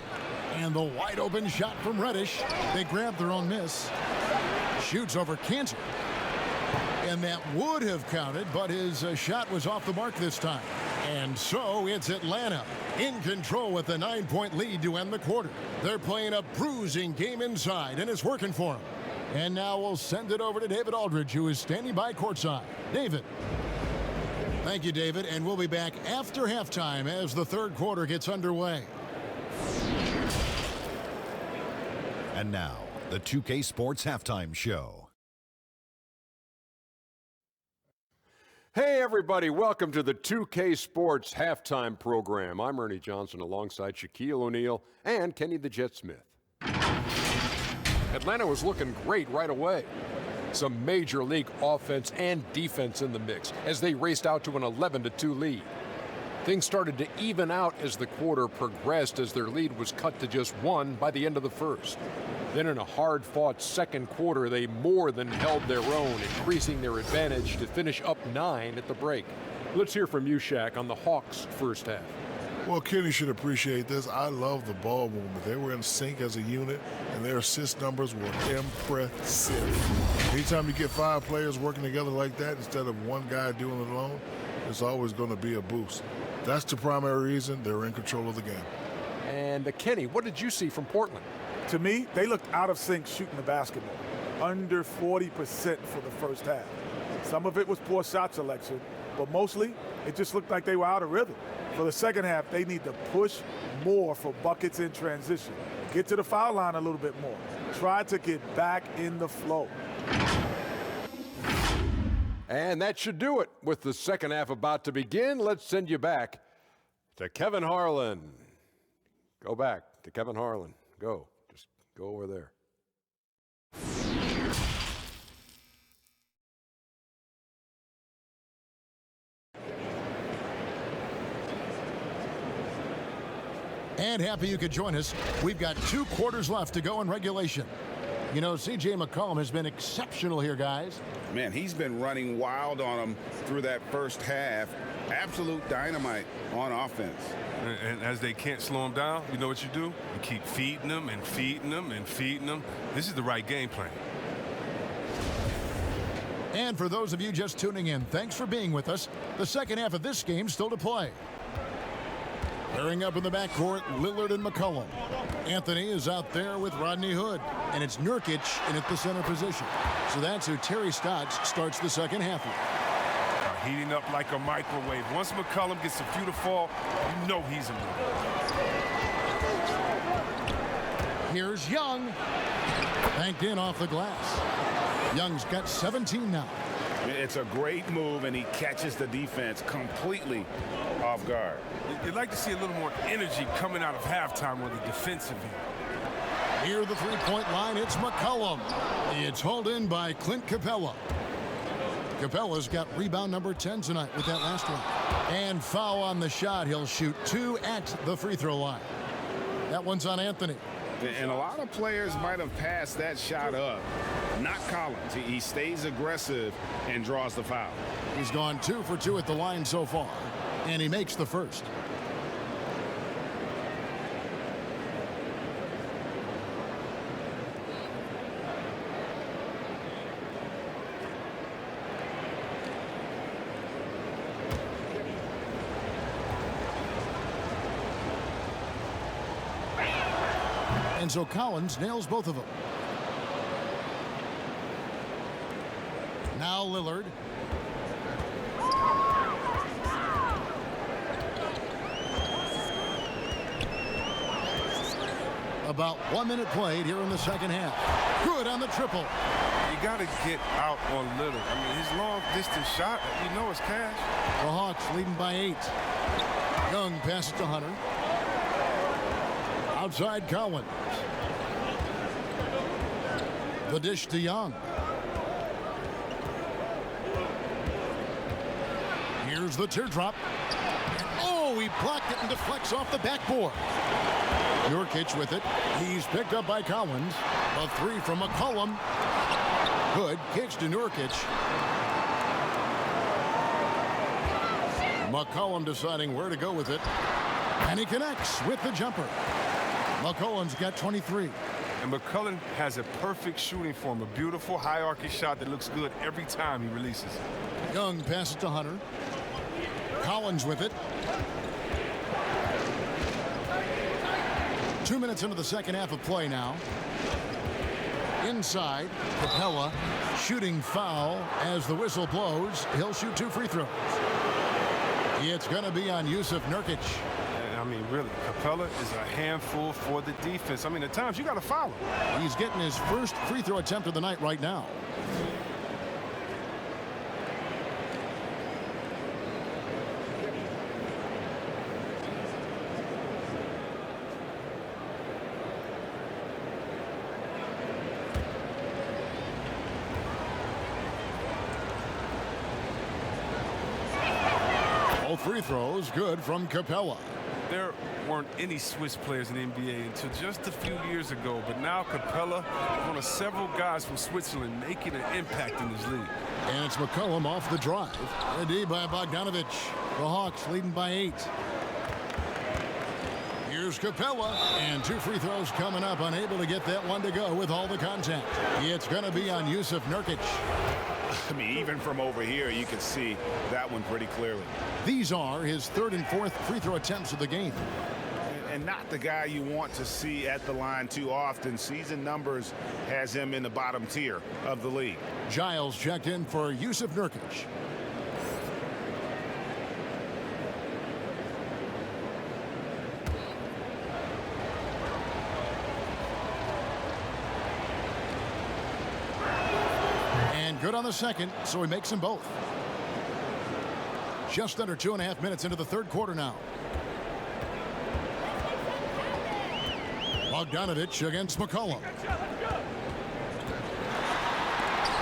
And the wide open shot from Reddish. They grab their own miss. Shoots over Cantor. And that would have counted, but his shot was off the mark this time. And so it's Atlanta in control with a 9-point lead to end the quarter. They're playing a bruising game inside, and it's working for them. And now we'll send it over to David Aldridge, who is standing by courtside. David. Thank you, David, and we'll be back after halftime as the third quarter gets underway. And now, the 2K Sports Halftime Show. Hey, everybody. Welcome to the 2K Sports Halftime Program. I'm Ernie Johnson alongside Shaquille O'Neal and Kenny the Jet Smith. Atlanta was looking great right away. Some major league offense and defense in the mix as they raced out to an 11-2 lead. Things started to even out as the quarter progressed as their lead was cut to just 1 by the end of the first. Then in a hard-fought second quarter, they more than held their own, increasing their advantage to finish up 9 at the break. Let's hear from you, Shaq, on the Hawks' first half. Well, Kenny should appreciate this. I love the ball movement. They were in sync as a unit, and their assist numbers were impressive. Anytime you get 5 players working together like that instead of one guy doing it alone, it's always going to be a boost. That's the primary reason they're in control of the game. And Kenny, what did you see from Portland? To me, they looked out of sync shooting the basketball. Under 40% for the first half. Some of it was poor shot selection, but mostly it just looked like they were out of rhythm. For the second half, they need to push more for buckets in transition. Get to the foul line a little bit more. Try to get back in the flow. And that should do it. With the second half about to begin, let's send you back to Kevin Harlan. Go back to Kevin Harlan. Go. Just go over there. And happy you could join us. We've got 2 quarters left to go in regulation. You know, C.J. McCollum has been exceptional here, guys. Man, he's been running wild on them through that first half. Absolute dynamite on offense. And as they can't slow him down, you know what you do? You keep feeding them and feeding them and feeding them. This is the right game plan. And for those of you just tuning in, thanks for being with us. The second half of this game still to play. Pairing up in the backcourt, Lillard and McCollum. Anthony is out there with Rodney Hood, and it's Nurkic in at the center position. So that's who Terry Stotts starts the second half with. Heating up like a microwave. Once McCollum gets a few to fall, you know he's a winner. Here's Young. Banked in off the glass. Young's got 17 now. It's a great move, and he catches the defense completely off guard. You'd like to see a little more energy coming out of halftime on the defensive end. Near the three-point line, it's McCollum. It's hauled in by Clint Capella. Capella's got rebound number 10 tonight with that last one. And foul on the shot. He'll shoot 2 at the free throw line. That one's on Anthony. And a lot of players might have passed that shot up. Not Collins. He stays aggressive and draws the foul. He's gone 2 for 2 at the line so far, and he makes the first. And so Collins nails both of them. Now Lillard. About 1 minute played here in the second half. Good on the triple. You got to get out on Lillard. I mean, his long-distance shot, you know it's cash. The Hawks leading by 8. Young passes to Hunter. Outside Collins. The dish to Young. Here's the teardrop. Oh, he blocked it and deflects off the backboard. Nurkic with it. He's picked up by Collins. A 3 from McCollum. Good. Kicks to Nurkic. McCollum deciding where to go with it. And he connects with the jumper. McCollum's got 23. And McCollum has a perfect shooting form, a beautiful hierarchy shot that looks good every time he releases. Young passes to Hunter. Collins with it. 2 minutes into the second half of play now. Inside, Capella shooting foul as the whistle blows. He'll shoot 2 free throws. It's going to be on Yusuf Nurkic. I mean, really, Capella is a handful for the defense. I mean, at times you got to foul him. He's getting his first free throw attempt of the night right now. All free throws good from Capella. There weren't any Swiss players in the NBA until just a few years ago, but now Capella is one of several guys from Switzerland making an impact in this league. And it's McCollum off the drive. A D by Bogdanovic. The Hawks leading by 8. Here's Capella, and 2 free throws coming up, unable to get that one to go with all the contact. It's going to be on Yusuf Nurkic. I mean, even from over here, you can see that one pretty clearly. These are his 3rd and 4th free throw attempts of the game. And not the guy you want to see at the line too often. Season numbers has him in the bottom tier of the league. Giles checked in for Yusuf Nurkic. Good on the second, so he makes them both. Just under 2.5 minutes into the third quarter now. Bogdanovic against McCollum.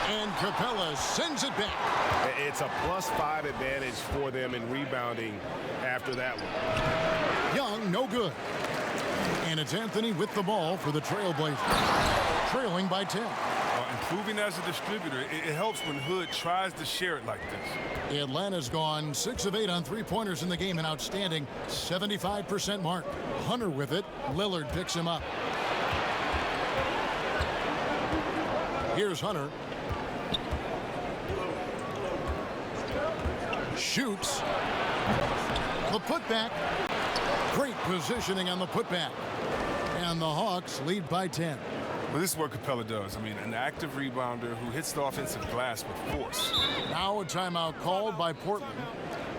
And Capella sends it back. It's a +5 advantage for them in rebounding after that one. Young, no good. And it's Anthony with the ball for the Trailblazers, trailing by 10. Improving as a distributor, it helps when Hood tries to share it like this. Atlanta's gone 6 of 8 on three-pointers in the game, an outstanding 75% mark. Hunter with it. Lillard picks him up. Here's Hunter. Shoots. The putback. Great positioning on the putback. And the Hawks lead by 10. But this is what Capella does. I mean, an active rebounder who hits the offensive glass with force. Now a timeout called by Portland.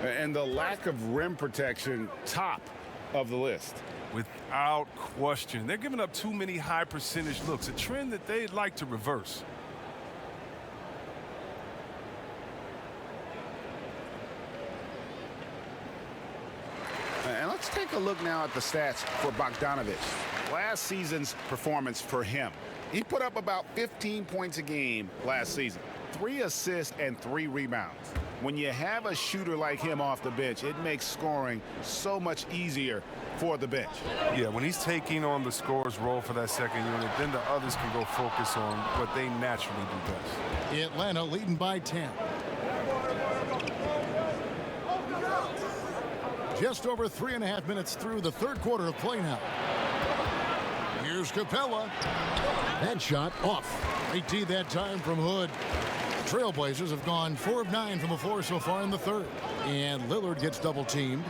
And the lack of rim protection, top of the list. Without question. They're giving up too many high percentage looks, a trend that they'd like to reverse. And let's take a look now at the stats for Bogdanovic. Last season's performance for him. He put up about 15 points a game last season. 3 assists and 3 rebounds. When you have a shooter like him off the bench, it makes scoring so much easier for the bench. Yeah, when he's taking on the scorer's role for that second unit, then the others can go focus on what they naturally do best. Atlanta leading by 10. Just over 3.5 minutes through the third quarter of play now. Here's Capella. That shot off. Great tee that time from Hood. Trailblazers have gone 4 of 9 from the floor so far in the third. And Lillard gets double teamed.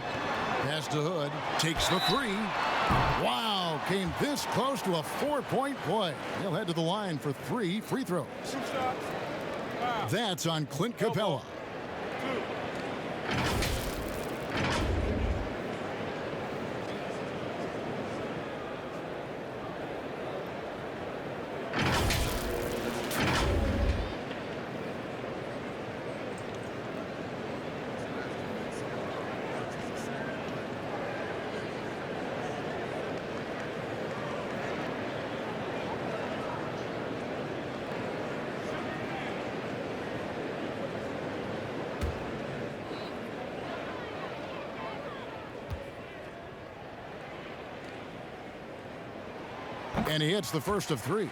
Pass to Hood. Takes the 3. Wow, came this close to a 4-point play. He'll head to the line for 3 free throws. That's on Clint Capella. And he hits the first of 3. An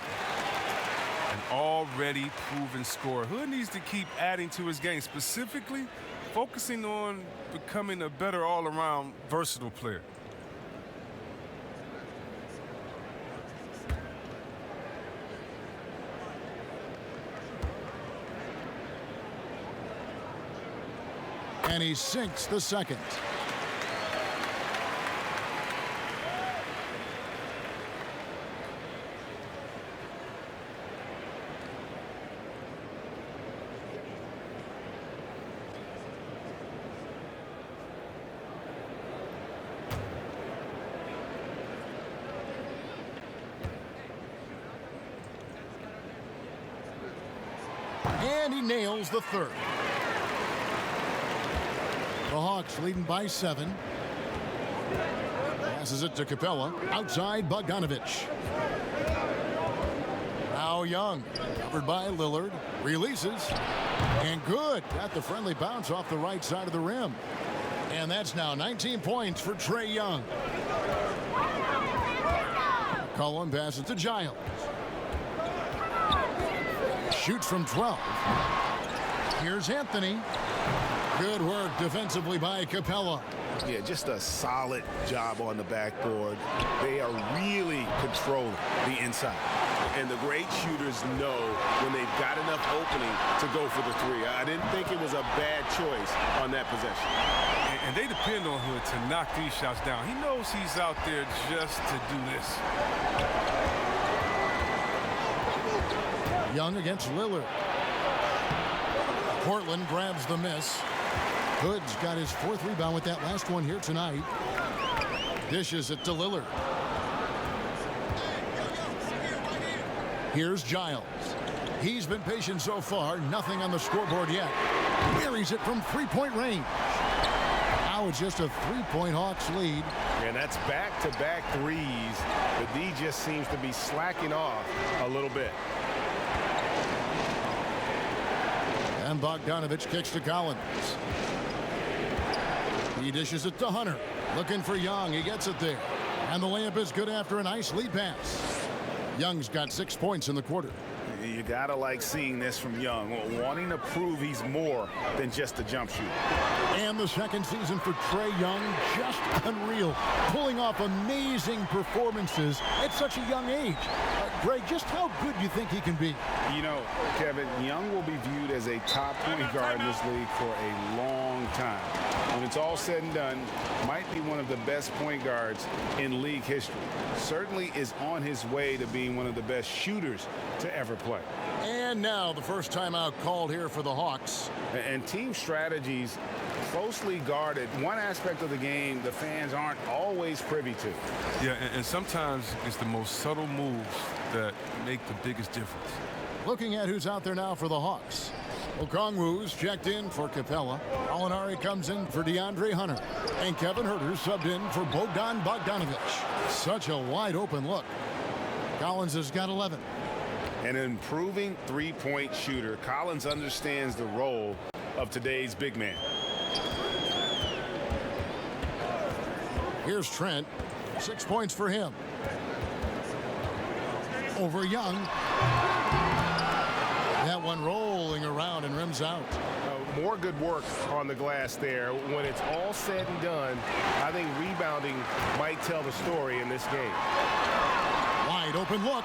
already proven scorer. Hood needs to keep adding to his game, specifically focusing on becoming a better all-around versatile player. And he sinks the second. And he nails the third. The Hawks leading by 7. Passes it to Capella. Outside Bogdanovic. Now Young. Covered by Lillard. Releases. And good. Got the friendly bounce off the right side of the rim. And that's now 19 points for Trae Young. Cullen passes to Giles. Shoots from 12. Here's Anthony. Good work defensively by Capella. Yeah, just a solid job on the backboard. They are really controlling the inside. And the great shooters know when they've got enough opening to go for the 3. I didn't think it was a bad choice on that possession. And they depend on Hood to knock these shots down. He knows he's out there just to do this. Young against Lillard. Portland grabs the miss. Hood's got his 4th rebound with that last one here tonight. Dishes it to Lillard. Here's Giles. He's been patient so far. Nothing on the scoreboard yet. Buries it from 3-point range. Now it's just a 3-point Hawks lead. And that's back-to-back threes. The D just seems to be slacking off a little bit. And Bogdanovic kicks to Collins. He dishes it to Hunter. Looking for Young. He gets it there. And the layup is good after a nice lead pass. Young's got 6 points in the quarter. You gotta like seeing this from Young, wanting to prove he's more than just a jump shooter. And the second season for Trae Young, just unreal. Pulling off amazing performances at such a young age. Greg, just how good do you think he can be? You know, Kevin, Young will be viewed as a top point guard in this league for a long time. When it's all said and done, might be one of the best point guards in league history. Certainly is on his way to being one of the best shooters to ever play. And now the first timeout called here for the Hawks. And team strategies closely guarded. One aspect of the game the fans aren't always privy to. Yeah, and sometimes it's the most subtle moves that make the biggest difference. Looking at who's out there now for the Hawks. Okongwu's checked in for Capella. Alinari comes in for DeAndre Hunter. And Kevin Huerter subbed in for Bogdan Bogdanovic. Such a wide open look. Collins has got 11. An improving three-point shooter. Collins understands the role of today's big man. Here's Trent. 6 points for him. Over Young. That one rolling around and rims out. More good work on the glass there. When it's all said and done, I think rebounding might tell the story in this game. Wide open look.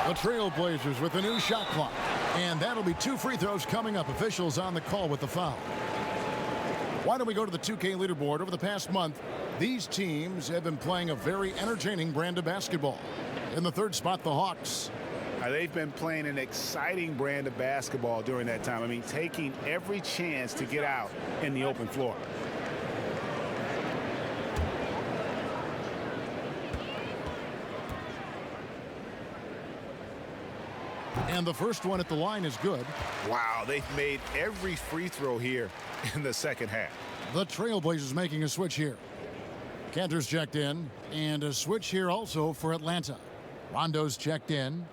The Trailblazers with a new shot clock. And that'll be 2 free throws coming up. Officials on the call with the foul. Why don't we go to the 2K leaderboard? Over the past month, these teams have been playing a very entertaining brand of basketball. In the third spot, the Hawks. They've been playing an exciting brand of basketball during that time. I mean, taking every chance to get out in the open floor. And the first one at the line is good. Wow, they've made every free throw here in the second half. The Trailblazers making a switch here. Cantor's checked in, and a switch here also for Atlanta. Rondo's checked in.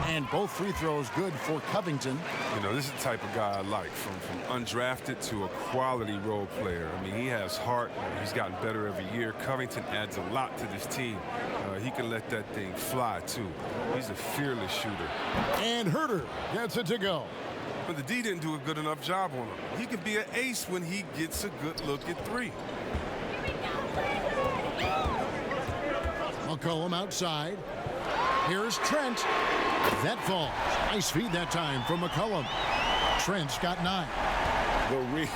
And both free throws good for Covington. You know, this is the type of guy I like, from undrafted to a quality role player. I mean, he has heart. He's gotten better every year. Covington adds a lot to this team. He can let that thing fly, too. He's a fearless shooter. And Huerter gets it to go. But the D didn't do a good enough job on him. He can be an ace when he gets a good look at three. McCollum outside. Here's Trent. That falls. Nice feed that time from McCollum. Trent's got 9. The real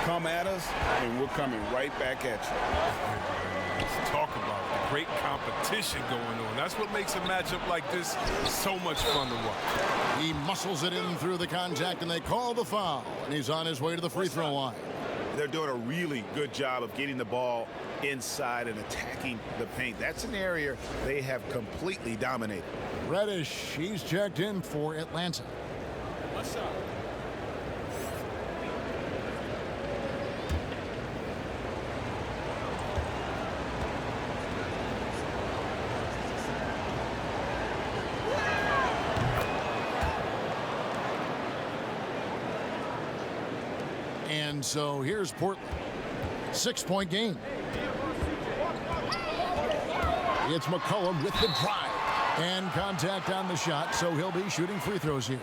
come at us, and we're coming right back at you. Let's talk about the great competition going on. That's what makes a matchup like this so much fun to watch. He muscles it in through the contact, and they call the foul. And he's on his way to the free throw line. They're doing a really good job of getting the ball inside and attacking the paint. That's an area they have completely dominated. Reddish, he's checked in for Atlanta. What's up? And so here's Portland. 6-point game. It's McCollum with the drive. And contact on the shot, so he'll be shooting free throws here.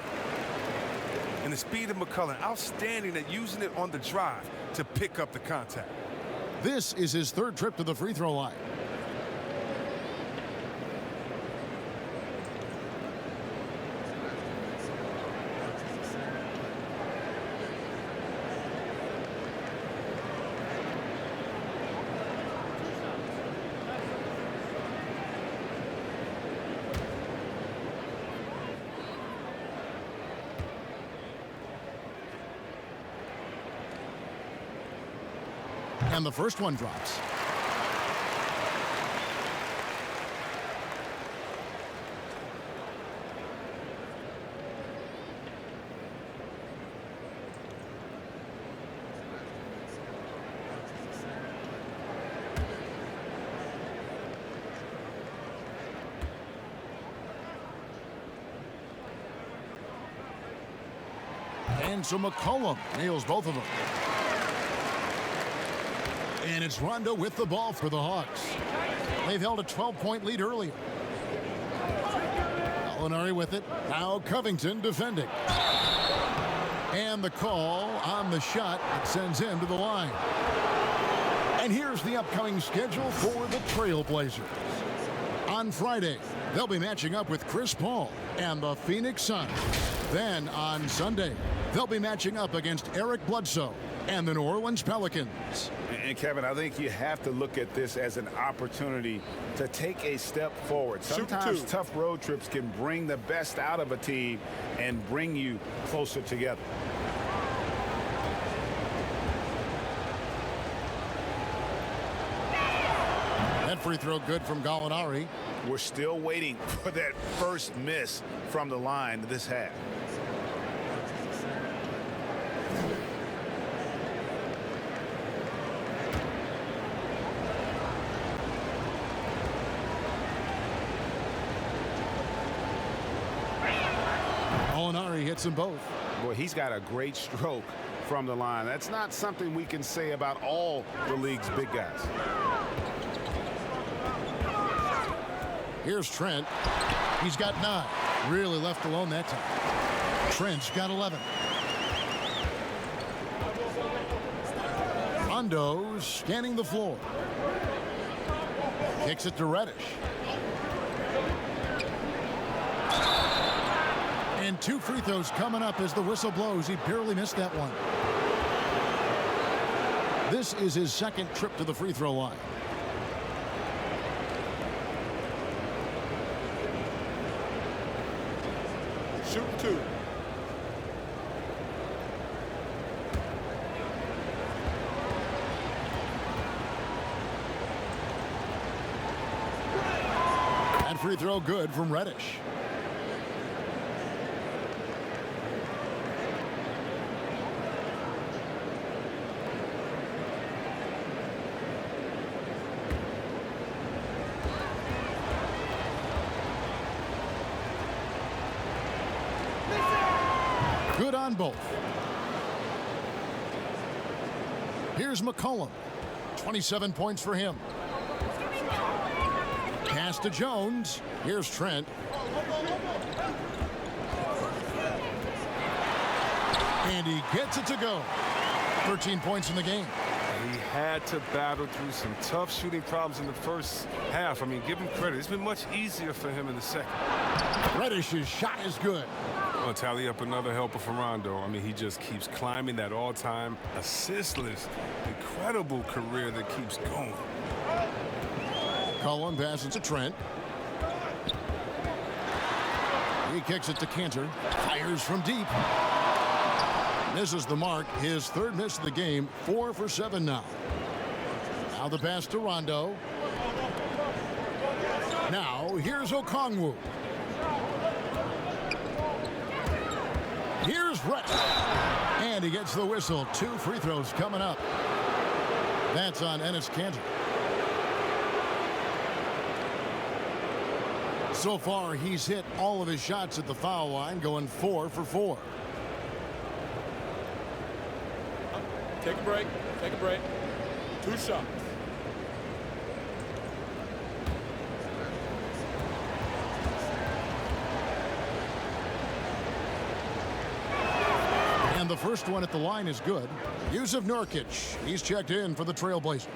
And the speed of McCollum, outstanding at using it on the drive to pick up the contact. This is his 3rd trip to the free throw line. And the first one drops. And so McCollum nails both of them. And it's Rondo with the ball for the Hawks. They've held a 12-point lead earlier. Gallinari with it. Now Covington defending. And the call on the shot that sends him to the line. And here's the upcoming schedule for the Trailblazers. On Friday, they'll be matching up with Chris Paul and the Phoenix Suns. Then on Sunday, they'll be matching up against Eric Bledsoe and the New Orleans Pelicans. And Kevin, I think you have to look at this as an opportunity to take a step forward. Sometimes tough road trips can bring the best out of a team and bring you closer together. That free throw good from Gallinari. We're still waiting for that first miss from the line this half. Gallinari hits them both. Boy, he's got a great stroke from the line. That's not something we can say about all the league's big guys. Here's Trent. He's got 9. Really left alone that time. Trent's got 11. Rondo scanning the floor. Kicks it to Reddish. And 2 free throws coming up as the whistle blows. He barely missed that one. This is his second trip to the free throw line. Shoot 2. And free throw good from Reddish. Good on both. Here's McCollum. 27 points for him. Pass to Jones. Here's Trent. And he gets it to go. 13 points in the game. He had to battle through some tough shooting problems in the first half. I mean, give him credit. It's been much easier for him in the second. Reddish's shot is good. Well, tally up another helper for Rondo. I mean, he just keeps climbing that all-time assist-list. Incredible career that keeps going. Cullen passes to Trent. He kicks it to Cantor. Fires from deep. Misses the mark. His third miss of the game. 4 for 7 now. Now the pass to Rondo. Now here's Okongwu. Here's Reddish. And he gets the whistle. 2 free throws coming up. That's on Enes Kanter. So far, he's hit all of his shots at the foul line, going 4 for 4. Take a break. Take a break. 2 shots. And the first one at the line is good. Yusuf Nurkic. He's checked in for the Trailblazers.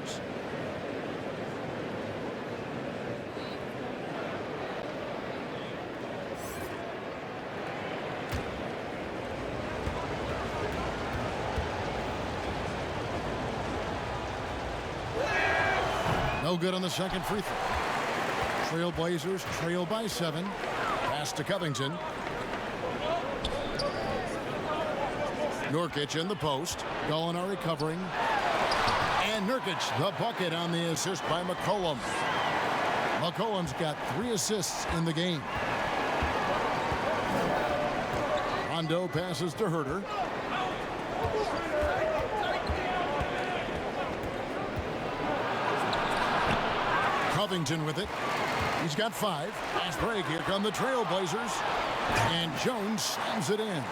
No good on the second free throw. Trailblazers trail by 7. Pass to Covington. Nurkic in the post. Gallinari covering. And Nurkic, the bucket on the assist by McCollum. McCollum's got 3 assists in the game. Rondo passes to Herter. Covington with it. He's got 5. Fast break. Here come the Trailblazers. And Jones slams it in.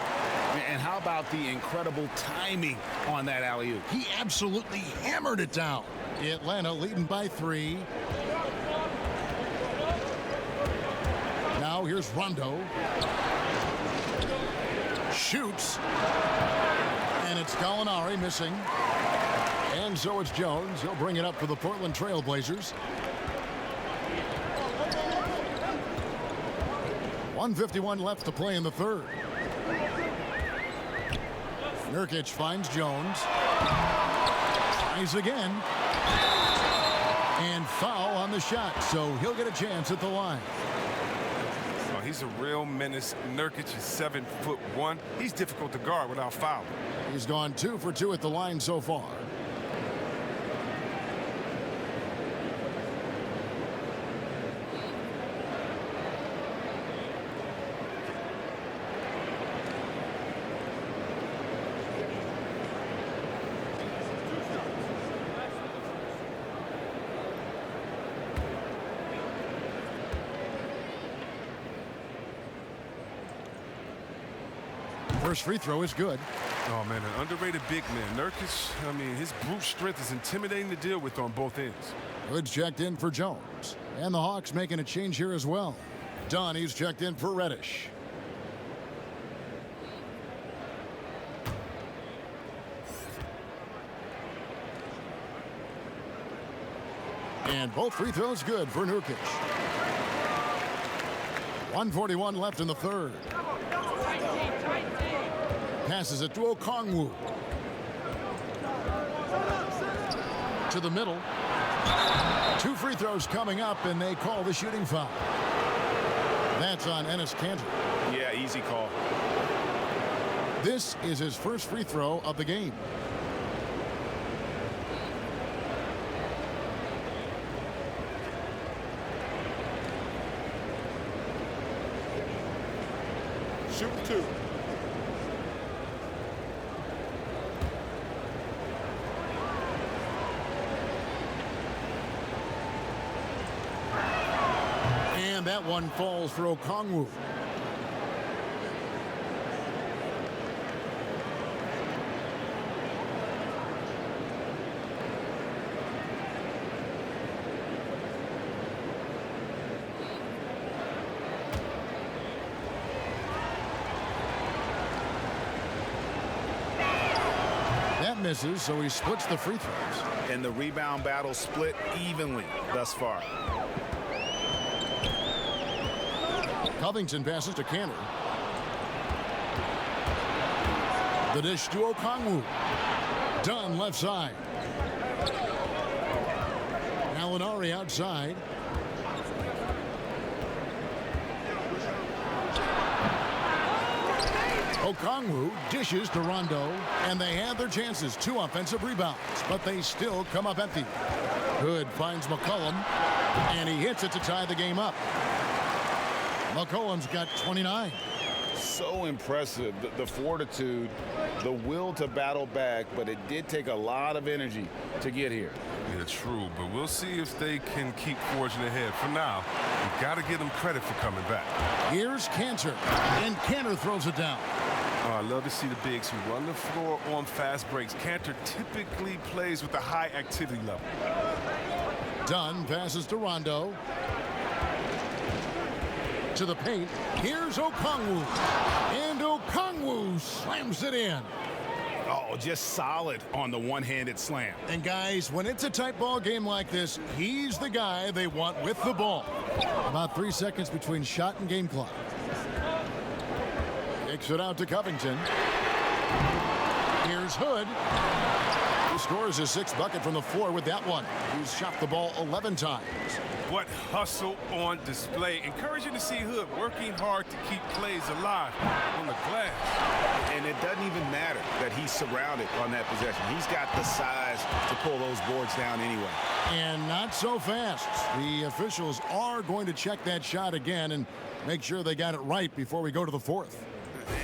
And how about the incredible timing on that alley-oop? He absolutely hammered it down. Atlanta leading by 3. Now here's Rondo. Shoots. And it's Gallinari missing. And so it's Jones. He'll bring it up for the Portland Trailblazers. 1:51 left to play in the third. Nurkic finds Jones. Tries again. And foul on the shot, so he'll get a chance at the line. Oh, he's a real menace. Nurkic is 7'1". He's difficult to guard without fouling. He's gone 2 for 2 at the line so far. First free throw is good. Oh, man, an underrated big man. Nurkic, I mean, his brute strength is intimidating to deal with on both ends. Hood's checked in for Jones. And the Hawks making a change here as well. Donnie's checked in for Reddish. And both free throws good for Nurkic. 1:41 left in the third. Passes it to Okongwu. To the middle. 2 free throws coming up, and they call the shooting foul. That's on Enes Kanter. Yeah, easy call. This is his first free throw of the game. Shoot 2. And that one falls for Okongwu. That misses, so he splits the free throws. And the rebound battle split evenly thus far. Covington passes to Kanter. The dish to Okongwu. Dunn left side. Gallinari outside. Okongwu dishes to Rondo, and they had their chances. 2 offensive rebounds, but they still come up empty. Hood finds McCollum, and he hits it to tie the game up. McCollum's got 29. So impressive, the fortitude, the will to battle back, but it did take a lot of energy to get here. Yeah, true, but we'll see if they can keep forging ahead. For now, we've got to give them credit for coming back. Here's Kanter, and Kanter throws it down. Oh, I love to see the bigs who run the floor on fast breaks. Kanter typically plays with a high activity level. Dunn passes to Rondo. To the paint. Here's Okongwu. And Okongwu slams it in. Oh, just solid on the one-handed slam. And guys, when it's a tight ball game like this, he's the guy they want with the ball. About 3 seconds between shot and game clock. Kicks it out to Covington. Here's Hood. He scores his 6th bucket from the floor with that one. He's shot the ball 11 times. What hustle on display. Encouraging to see Hood working hard to keep plays alive on the glass. And it doesn't even matter that he's surrounded on that possession. He's got the size to pull those boards down anyway. And not so fast. The officials are going to check that shot again and make sure they got it right before we go to the 4th.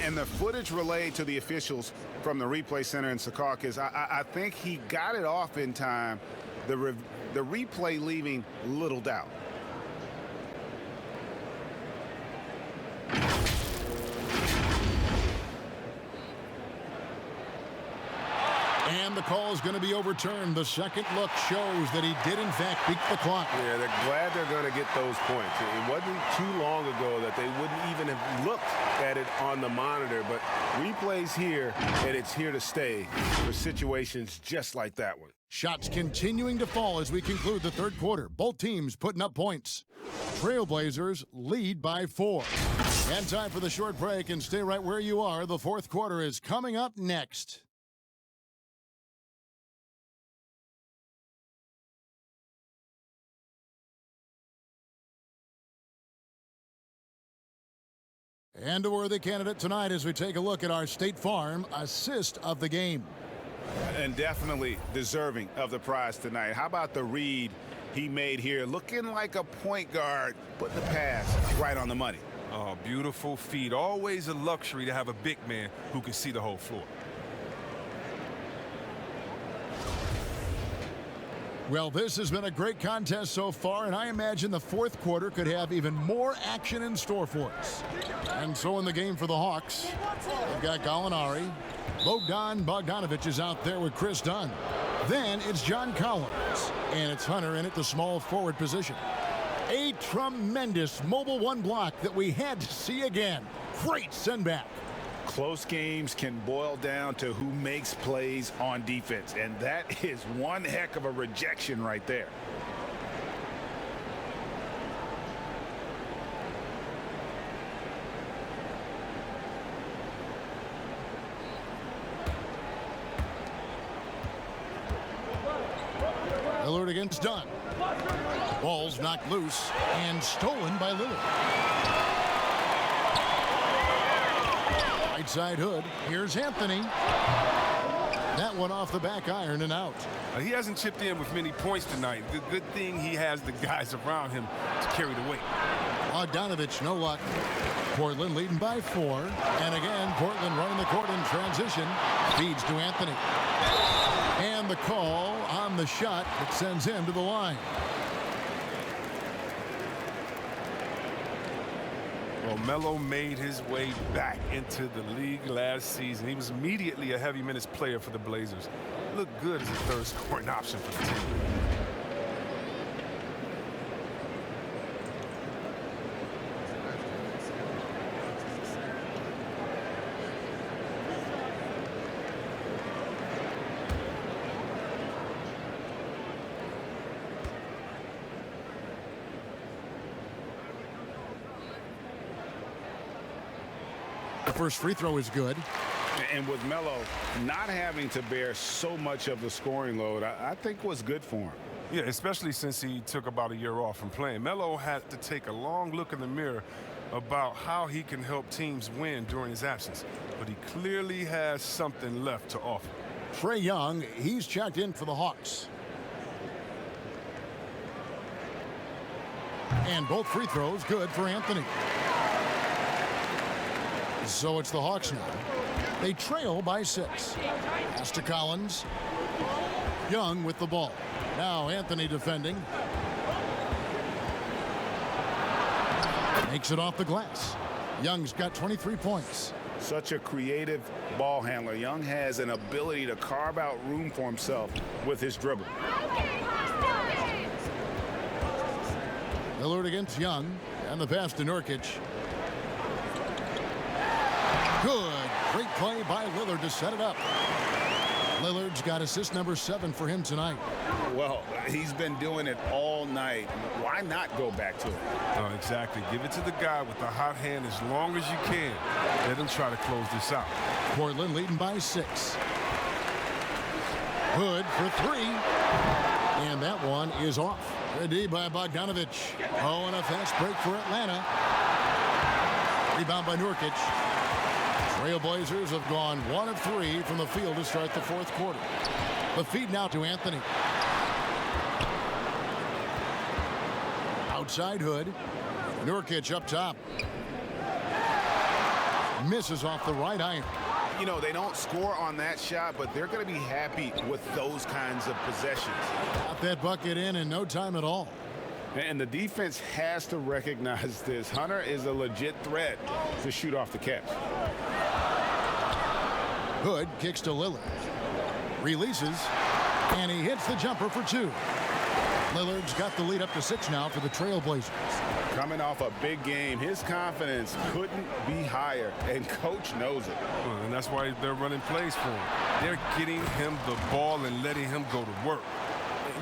And the footage relayed to the officials from the replay center in Secaucus, I think he got it off in time. The replay leaving little doubt. And the call is going to be overturned. The second look shows that he did, in fact, beat the clock. Yeah, they're glad they're going to get those points. It wasn't too long ago that they wouldn't even have looked at it on the monitor, but replays here, and it's here to stay for situations just like that one. Shots continuing to fall as we conclude the third quarter. Both teams putting up points. Trailblazers lead by 4. And time for the short break, and stay right where you are. The fourth quarter is coming up next. And a worthy candidate tonight as we take a look at our State Farm assist of the game. And definitely deserving of the prize tonight. How about the read he made here? Looking like a point guard, put the pass right on the money. Oh, beautiful feed. Always a luxury to have a big man who can see the whole floor. Well, this has been a great contest so far, and I imagine the fourth quarter could have even more action in store for us. And so in the game for the Hawks, they've got Gallinari. Bogdan Bogdanovic is out there with Chris Dunn. Then it's John Collins, and it's Hunter in at the small forward position. A tremendous mobile one block that we had to see again. Great send back. Close games can boil down to who makes plays on defense, and that is one heck of a rejection right there. Lillard against Dunn. Ball's knocked loose and stolen by Lillard. Right side Hood. Here's Anthony. That one off the back iron and out. He hasn't chipped in with many points tonight. The good thing he has the guys around him to carry the weight. Bogdanovic, no luck. Portland leading by 4. And again, Portland running the court in transition. Feeds to Anthony. And the call on the shot that sends him to the line. Well, Melo made his way back into the league last season. He was immediately a heavy minutes player for the Blazers. Looked good as a third scoring option for the team. The first free throw is good. And with Melo not having to bear so much of the scoring load, I think was good for him. Yeah, especially since he took about a year off from playing. Melo had to take a long look in the mirror about how he can help teams win during his absence. But he clearly has something left to offer. Trae Young, he's checked in for the Hawks. And both free throws good for Anthony. So it's the Hawks now. They trail by 6. Pass to Collins. Young with the ball. Now Anthony defending. Makes it off the glass. Young's got 23 points. Such a creative ball handler. Young has an ability to carve out room for himself with his dribble. Lillard against Young. And the pass to Nurkic. Good. Great play by Lillard to set it up. Lillard's got assist number 7 for him tonight. Well, he's been doing it all night. Why not go back to it? Oh, exactly. Give it to the guy with the hot hand as long as you can. Let him try to close this out. Portland leading by 6. Hood for 3. And that one is off. Good D by Bogdanovic. Oh, and a fast break for Atlanta. Rebound by Nurkic. Trailblazers have gone 1 of 3 from the field to start the fourth quarter. The feed now to Anthony. Outside Hood. Nurkic up top. Misses off the right iron. You know, they don't score on that shot, but they're going to be happy with those kinds of possessions. Got that bucket in no time at all. And the defense has to recognize this. Hunter is a legit threat to shoot off the catch. Hood kicks to Lillard. Releases, and he hits the jumper for 2. Lillard's got the lead up to 6 now for the Trailblazers. Coming off a big game, his confidence couldn't be higher, and coach knows it. Well, and that's why they're running plays for him. They're getting him the ball and letting him go to work.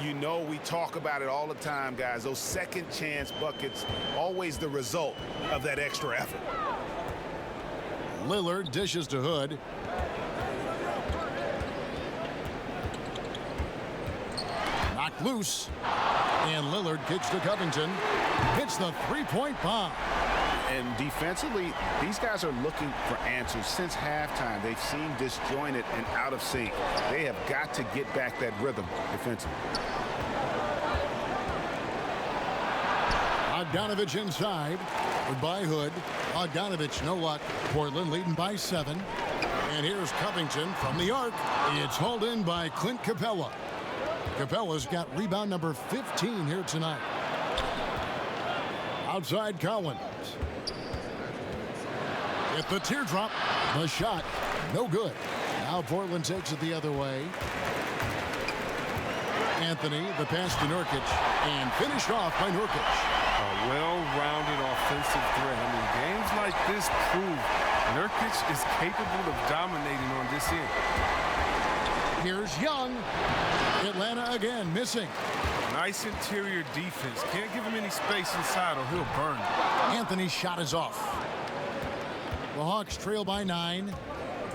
You know, we talk about it all the time, guys. Those second chance buckets, always the result of that extra effort. Lillard dishes to Hood. Knocked loose. And Lillard kicks to Covington. Hits the three-point bomb. And defensively, these guys are looking for answers since halftime. They've seemed disjointed and out of sync. They have got to get back that rhythm defensively. Bogdanovich inside. By Hood. Bogdanovich, no luck. Portland leading by 7. And here's Covington from the arc. It's hauled in by Clint Capella. Capella's got rebound number 15 here tonight. Outside Collins. At the teardrop, the shot, no good. Now Portland takes it the other way. Anthony, the pass to Nurkic, and finished off by Nurkic. A well-rounded offensive threat. I mean, games like this prove Nurkic is capable of dominating on this end. Here's Young. Atlanta again missing. Nice interior defense. Can't give him any space inside or he'll burn. Anthony's shot is off. The Hawks trail by 9.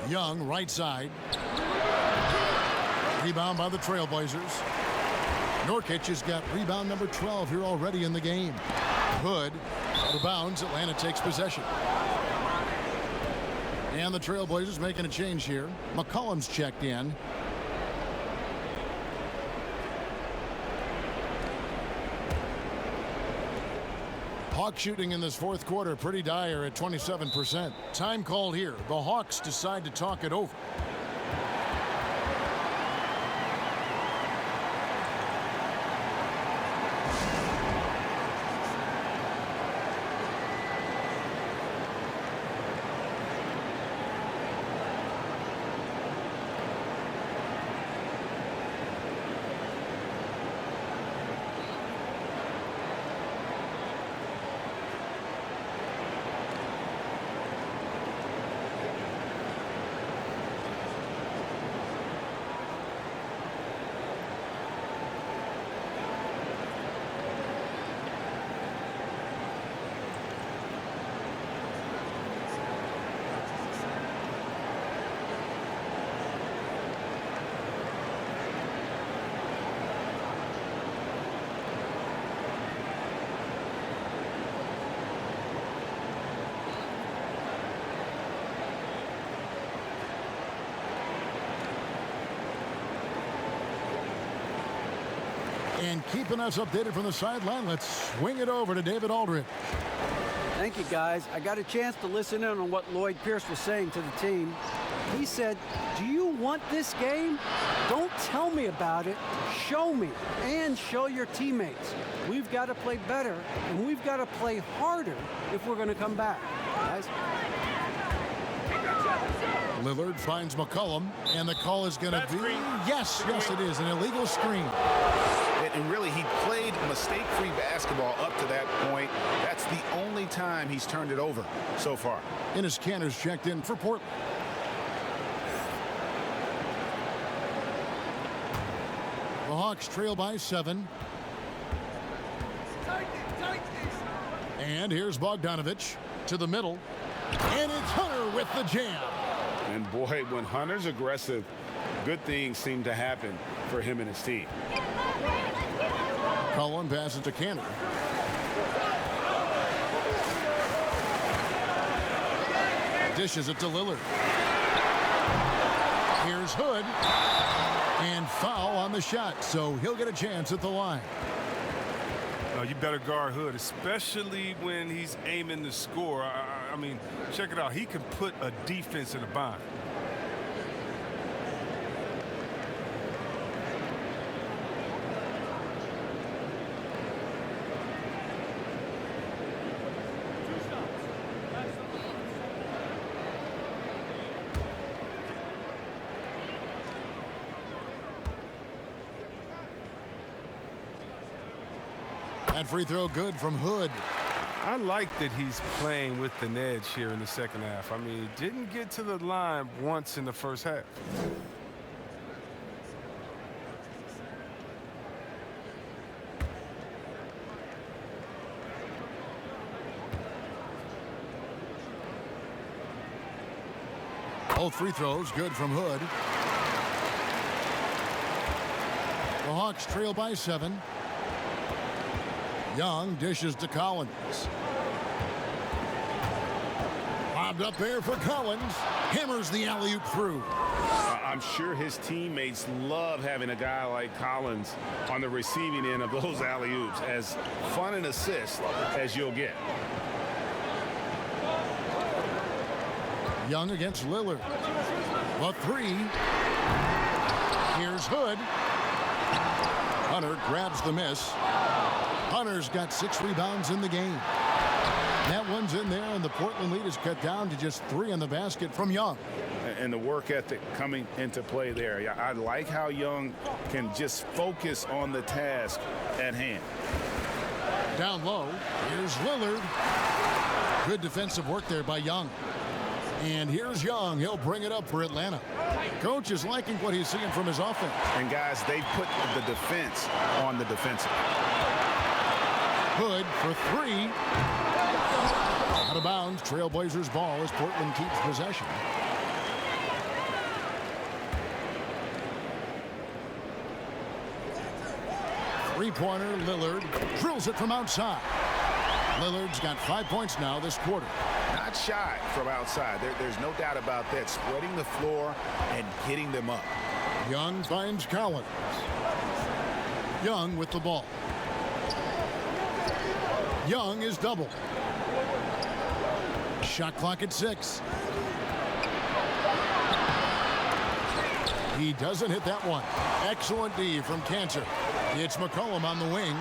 Young, right side. Rebound by the Trailblazers. Nurkic has got rebound number 12 here already in the game. Hood out of bounds. Atlanta takes possession. And the Trailblazers making a change here. McCollum's checked in. Hawks shooting in this fourth quarter pretty dire at 27%. Time called here. The Hawks decide to talk it over. And keeping us updated from the sideline, let's swing it over to David Aldridge. Thank you, guys. I got a chance to listen in on what Lloyd Pierce was saying to the team. He said, do you want this game? Don't tell me about it. Show me and show your teammates. We've got to play better, and we've got to play harder if we're going to come back. Guys. Lillard finds McCollum, and the call is going to be, yes, it is, an illegal screen. And really, he played mistake-free basketball up to that point. That's the only time he's turned it over so far. Enes Kanter's checked in for Portland. The Hawks trail by 7. And here's Bogdanovich to the middle. And it's Hunter with the jam. And boy, when Hunter's aggressive, good things seem to happen for him and his team. Cullen passes to Kanter. Dishes it to Lillard. Here's Hood. And foul on the shot, so he'll get a chance at the line. You better guard Hood, especially when he's aiming to score. I mean, check it out. He can put a defense in a bind. That free throw good from Hood. I like that he's playing with an edge here in the second half. I mean, he didn't get to the line once in the first half. Both free throws good from Hood. The Hawks trail by 7. Young dishes to Collins. Lobbed up there for Collins. Hammers the alley-oop through. I'm sure his teammates love having a guy like Collins on the receiving end of those alley-oops. As fun an assist as you'll get. Young against Lillard. The 3. Here's Hood. Hunter grabs the miss. Hunter's got 6 rebounds in the game. That one's in there, and the Portland lead is cut down to just 3 in the basket from Young. And the work ethic coming into play there. Yeah, I like how Young can just focus on the task at hand. Down low, here's Lillard. Good defensive work there by Young. And here's Young. He'll bring it up for Atlanta. Coach is liking what he's seeing from his offense. And guys, they put the defense on the defensive. Hood for 3. Out of bounds. Trailblazers ball as Portland keeps possession. Three-pointer, Lillard drills it from outside. Lillard's got 5 points now this quarter. Not shy from outside. There's no doubt about that. Spreading the floor and getting them up. Young finds Collins. Young with the ball. Young is double. Shot clock at 6. He doesn't hit that one. Excellent D from Cantor. It's McCollum on the wing.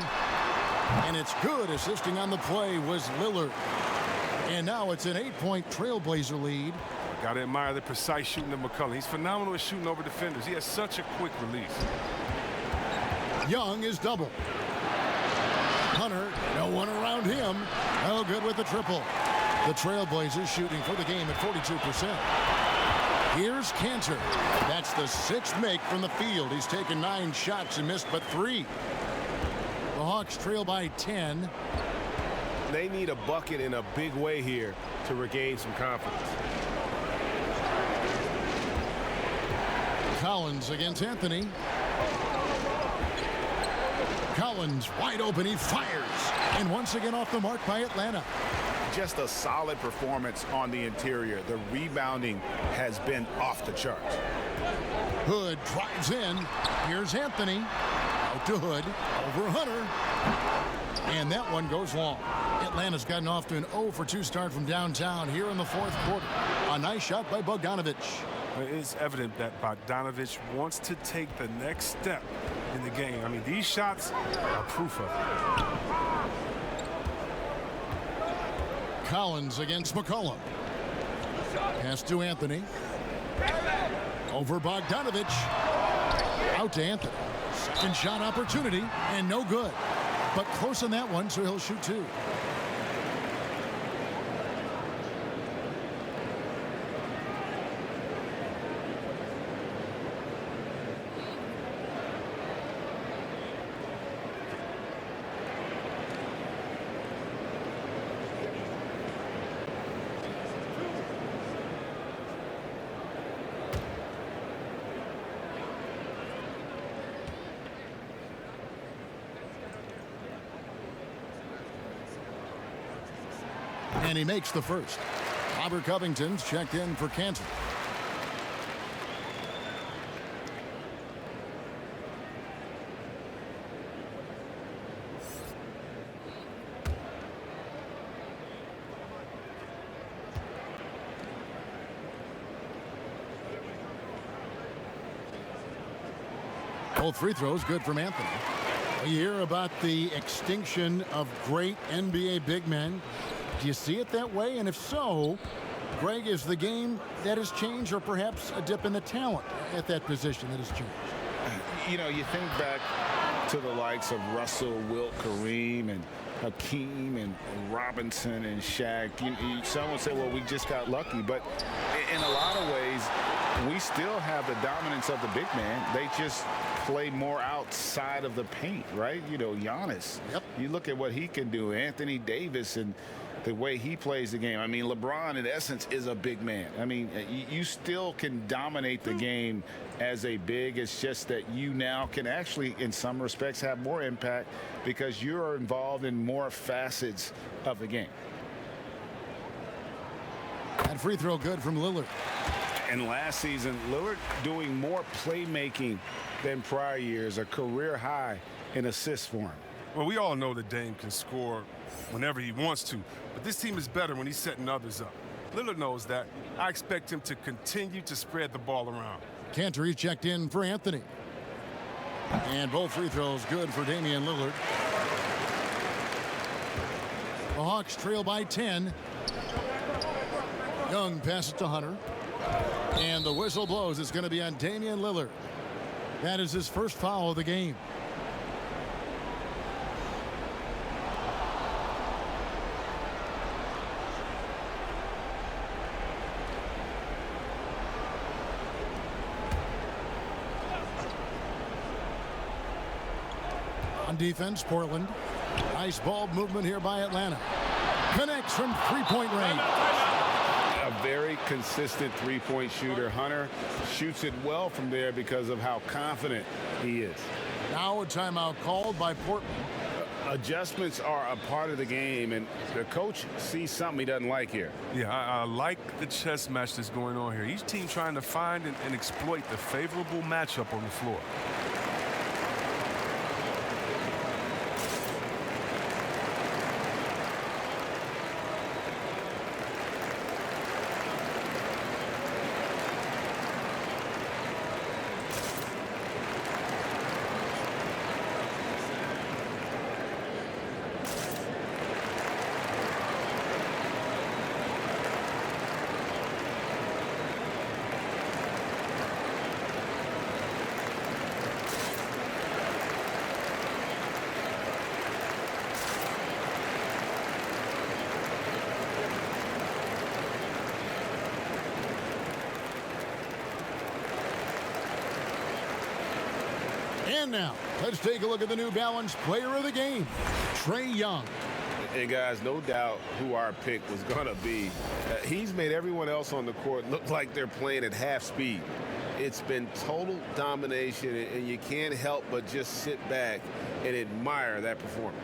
And it's good. Assisting on the play was Lillard. And now it's an 8-point Trailblazer lead. Got to admire the precise shooting of McCollum. He's phenomenal at shooting over defenders. He has such a quick release. Young is double. Hunter, no one around him. No good with the triple. The Trailblazers shooting for the game at 42%. Here's Cantor. That's the 6th make from the field. He's taken 9 shots and missed but 3. The Hawks trail by 10. They need a bucket in a big way here to regain some confidence. Collins against Anthony. Collins wide open. He fires. And once again off the mark by Atlanta. Just a solid performance on the interior. The rebounding has been off the charts. Hood drives in. Here's Anthony. Out to Hood. Over Hunter. And that one goes long. Atlanta's gotten off to an 0 for 2 start from downtown here in the 4th quarter. A nice shot by Bogdanovich. It's evident that Bogdanovich wants to take the next step in the game. I mean, these shots are proof of it. Collins against McCollum. Pass to Anthony. Over Bogdanovich. Out to Anthony. Second shot opportunity and no good. But close on that one, so he'll shoot 2. And he makes the first. Robert Covington's checked in for Cantor. Both free throws good from Anthony. We hear about the extinction of great NBA big men. Do you see it that way? And if so, Greg, is the game that has changed, or perhaps a dip in the talent at that position that has changed? You know, you think back to the likes of Russell, Wilt, Kareem, and Hakeem, and Robinson, and Shaq. Some would say, well, we just got lucky. But in a lot of ways, we still have the dominance of the big man. They just play more outside of the paint, right? Giannis. Yep. You look at what he can do. Anthony Davis and the way he plays the game. I mean, LeBron, in essence, is a big man. I mean, you still can dominate the game as a big. It's just that you now can actually, in some respects, have more impact because you're involved in more facets of the game. And free throw good from Lillard. And last season, Lillard doing more playmaking than prior years, a career high in assists for him. Well, we all know that Dame can score whenever he wants to, but this team is better when he's setting others up. Lillard knows that. I expect him to continue to spread the ball around. Cantor checked in for Anthony. And both free throws good for Damian Lillard. The Hawks trail by 10. Young passes to Hunter. And the whistle blows. It's going to be on Damian Lillard. That is his first foul of the game. On defense, Portland. Nice ball movement here by Atlanta. Connects from three-point range. A very consistent three-point shooter. Hunter shoots it well from there because of how confident he is. Now a timeout called by Portland. Adjustments are a part of the game, and the coach sees something he doesn't like here. Yeah, I like the chess match that's going on here. Each team trying to find and exploit the favorable matchup on the floor. And now, let's take a look at the New Balance player of the game, Trae Young. And guys, no doubt who our pick was going to be. He's made everyone else on the court look like they're playing at half speed. It's been total domination, and you can't help but just sit back and admire that performance.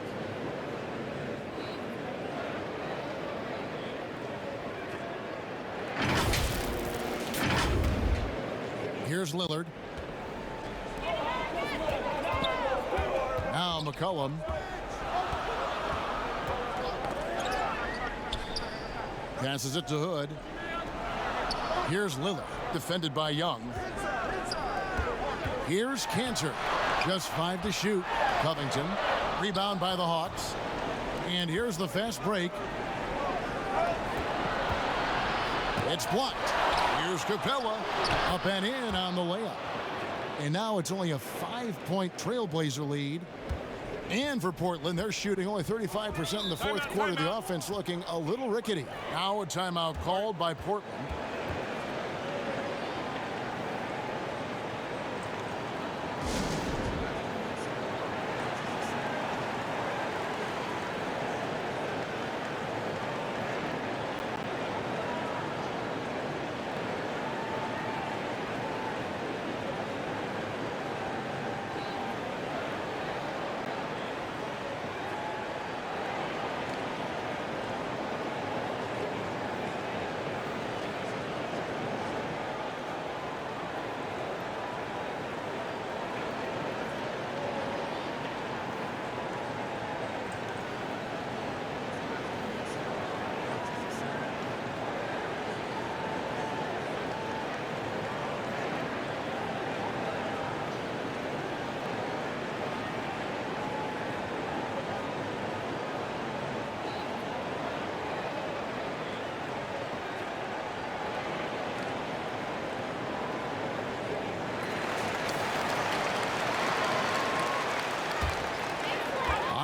Here's Lillard. Now McCollum. Passes it to Hood. Here's Lillard, defended by Young. Here's Cantor. Just 5 to shoot. Covington. Rebound by the Hawks. And here's the fast break. It's blocked. Here's Capella. Up and in on the layup. And now it's only a 5-point Trailblazer lead. And for Portland, they're shooting only 35% in the fourth quarter. The offense looking a little rickety. Now a timeout called by Portland.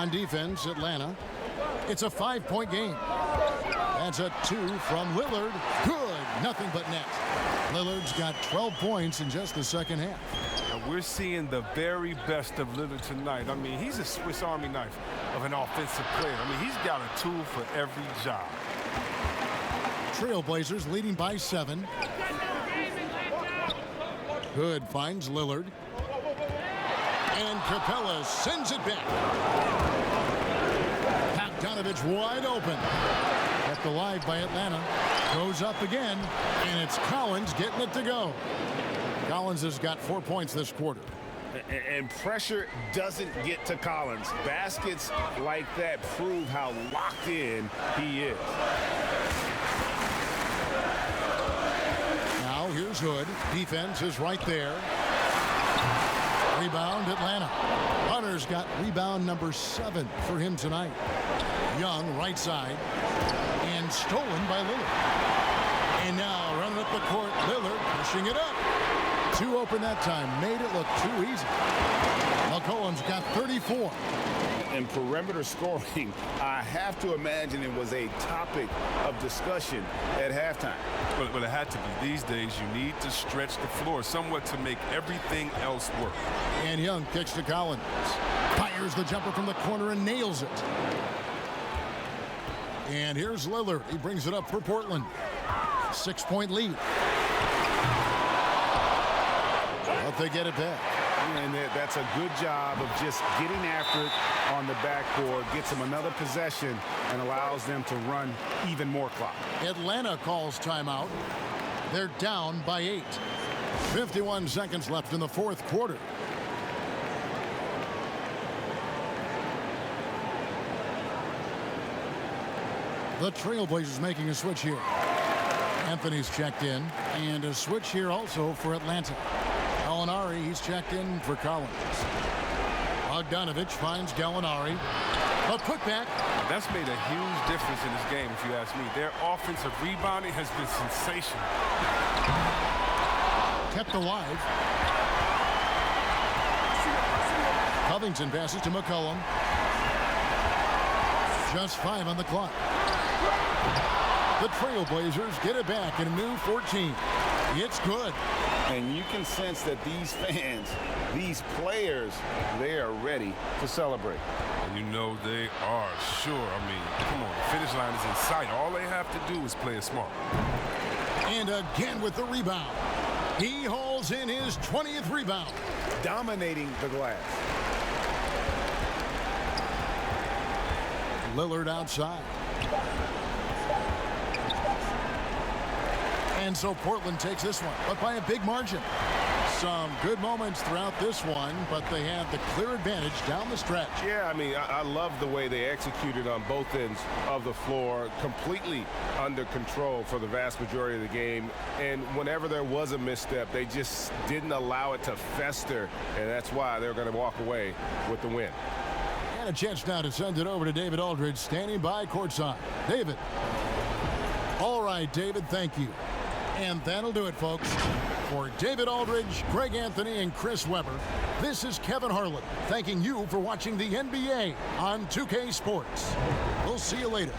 On defense, Atlanta. It's a 5-point game. That's a 2 from Lillard. Good. Nothing but net. Lillard's got 12 points in just the second half. And we're seeing the very best of Lillard tonight. I mean, he's a Swiss Army knife of an offensive player. I mean, he's got a tool for every job. Trailblazers leading by 7. Hood finds Lillard. And Capella sends it back. Bogdanovich wide open. Kept alive by Atlanta. Goes up again. And it's Collins getting it to go. Collins has got 4 points this quarter. And pressure doesn't get to Collins. Baskets like that prove how locked in he is. Now here's Hood. Defense is right there. Rebound Atlanta. Hunter's got rebound number 7 for him tonight. Young right side. And stolen by Lillard. And now running up the court, Lillard pushing it up. 2 open that time. Made it look too easy. McCollum's got 34. And perimeter scoring, I have to imagine it was a topic of discussion at halftime. Well, it had to be. These days, you need to stretch the floor somewhat to make everything else work. And Young kicks to Collins. Fires the jumper from the corner and nails it. And here's Lillard. He brings it up for Portland. 6-point lead. But they get it back. And that's a good job of just getting after it on the backboard, gets them another possession, and allows them to run even more clock. Atlanta calls timeout. They're down by 8. 51 seconds left in the fourth quarter. The Trailblazers making a switch here. Anthony's checked in, and a switch here also for Atlanta. Gallinari, he's checked in for Collins. Bogdanovich finds Gallinari. A putback. That's made a huge difference in this game, if you ask me. Their offensive rebounding has been sensational. Kept alive. Covington passes to McCollum. Just 5 on the clock. The Trailblazers get it back in a new 14. It's good. And you can sense that these fans, these players, they are ready to celebrate. And you know they are, sure. I mean, come on, the finish line is in sight. All they have to do is play it smart. And again with the rebound. He hauls in his 20th rebound. Dominating the glass. Lillard outside. And so Portland takes this one, but by a big margin. Some good moments throughout this one, but they had the clear advantage down the stretch. Yeah, I mean, I love the way they executed on both ends of the floor, completely under control for the vast majority of the game. And whenever there was a misstep, they just didn't allow it to fester, and that's why they're going to walk away with the win. And a chance now to send it over to David Aldridge, standing by courtside. David. All right, David, thank you. And that'll do it, folks. For David Aldridge, Greg Anthony, and Chris Webber, this is Kevin Harlan thanking you for watching the NBA on 2K Sports. We'll see you later.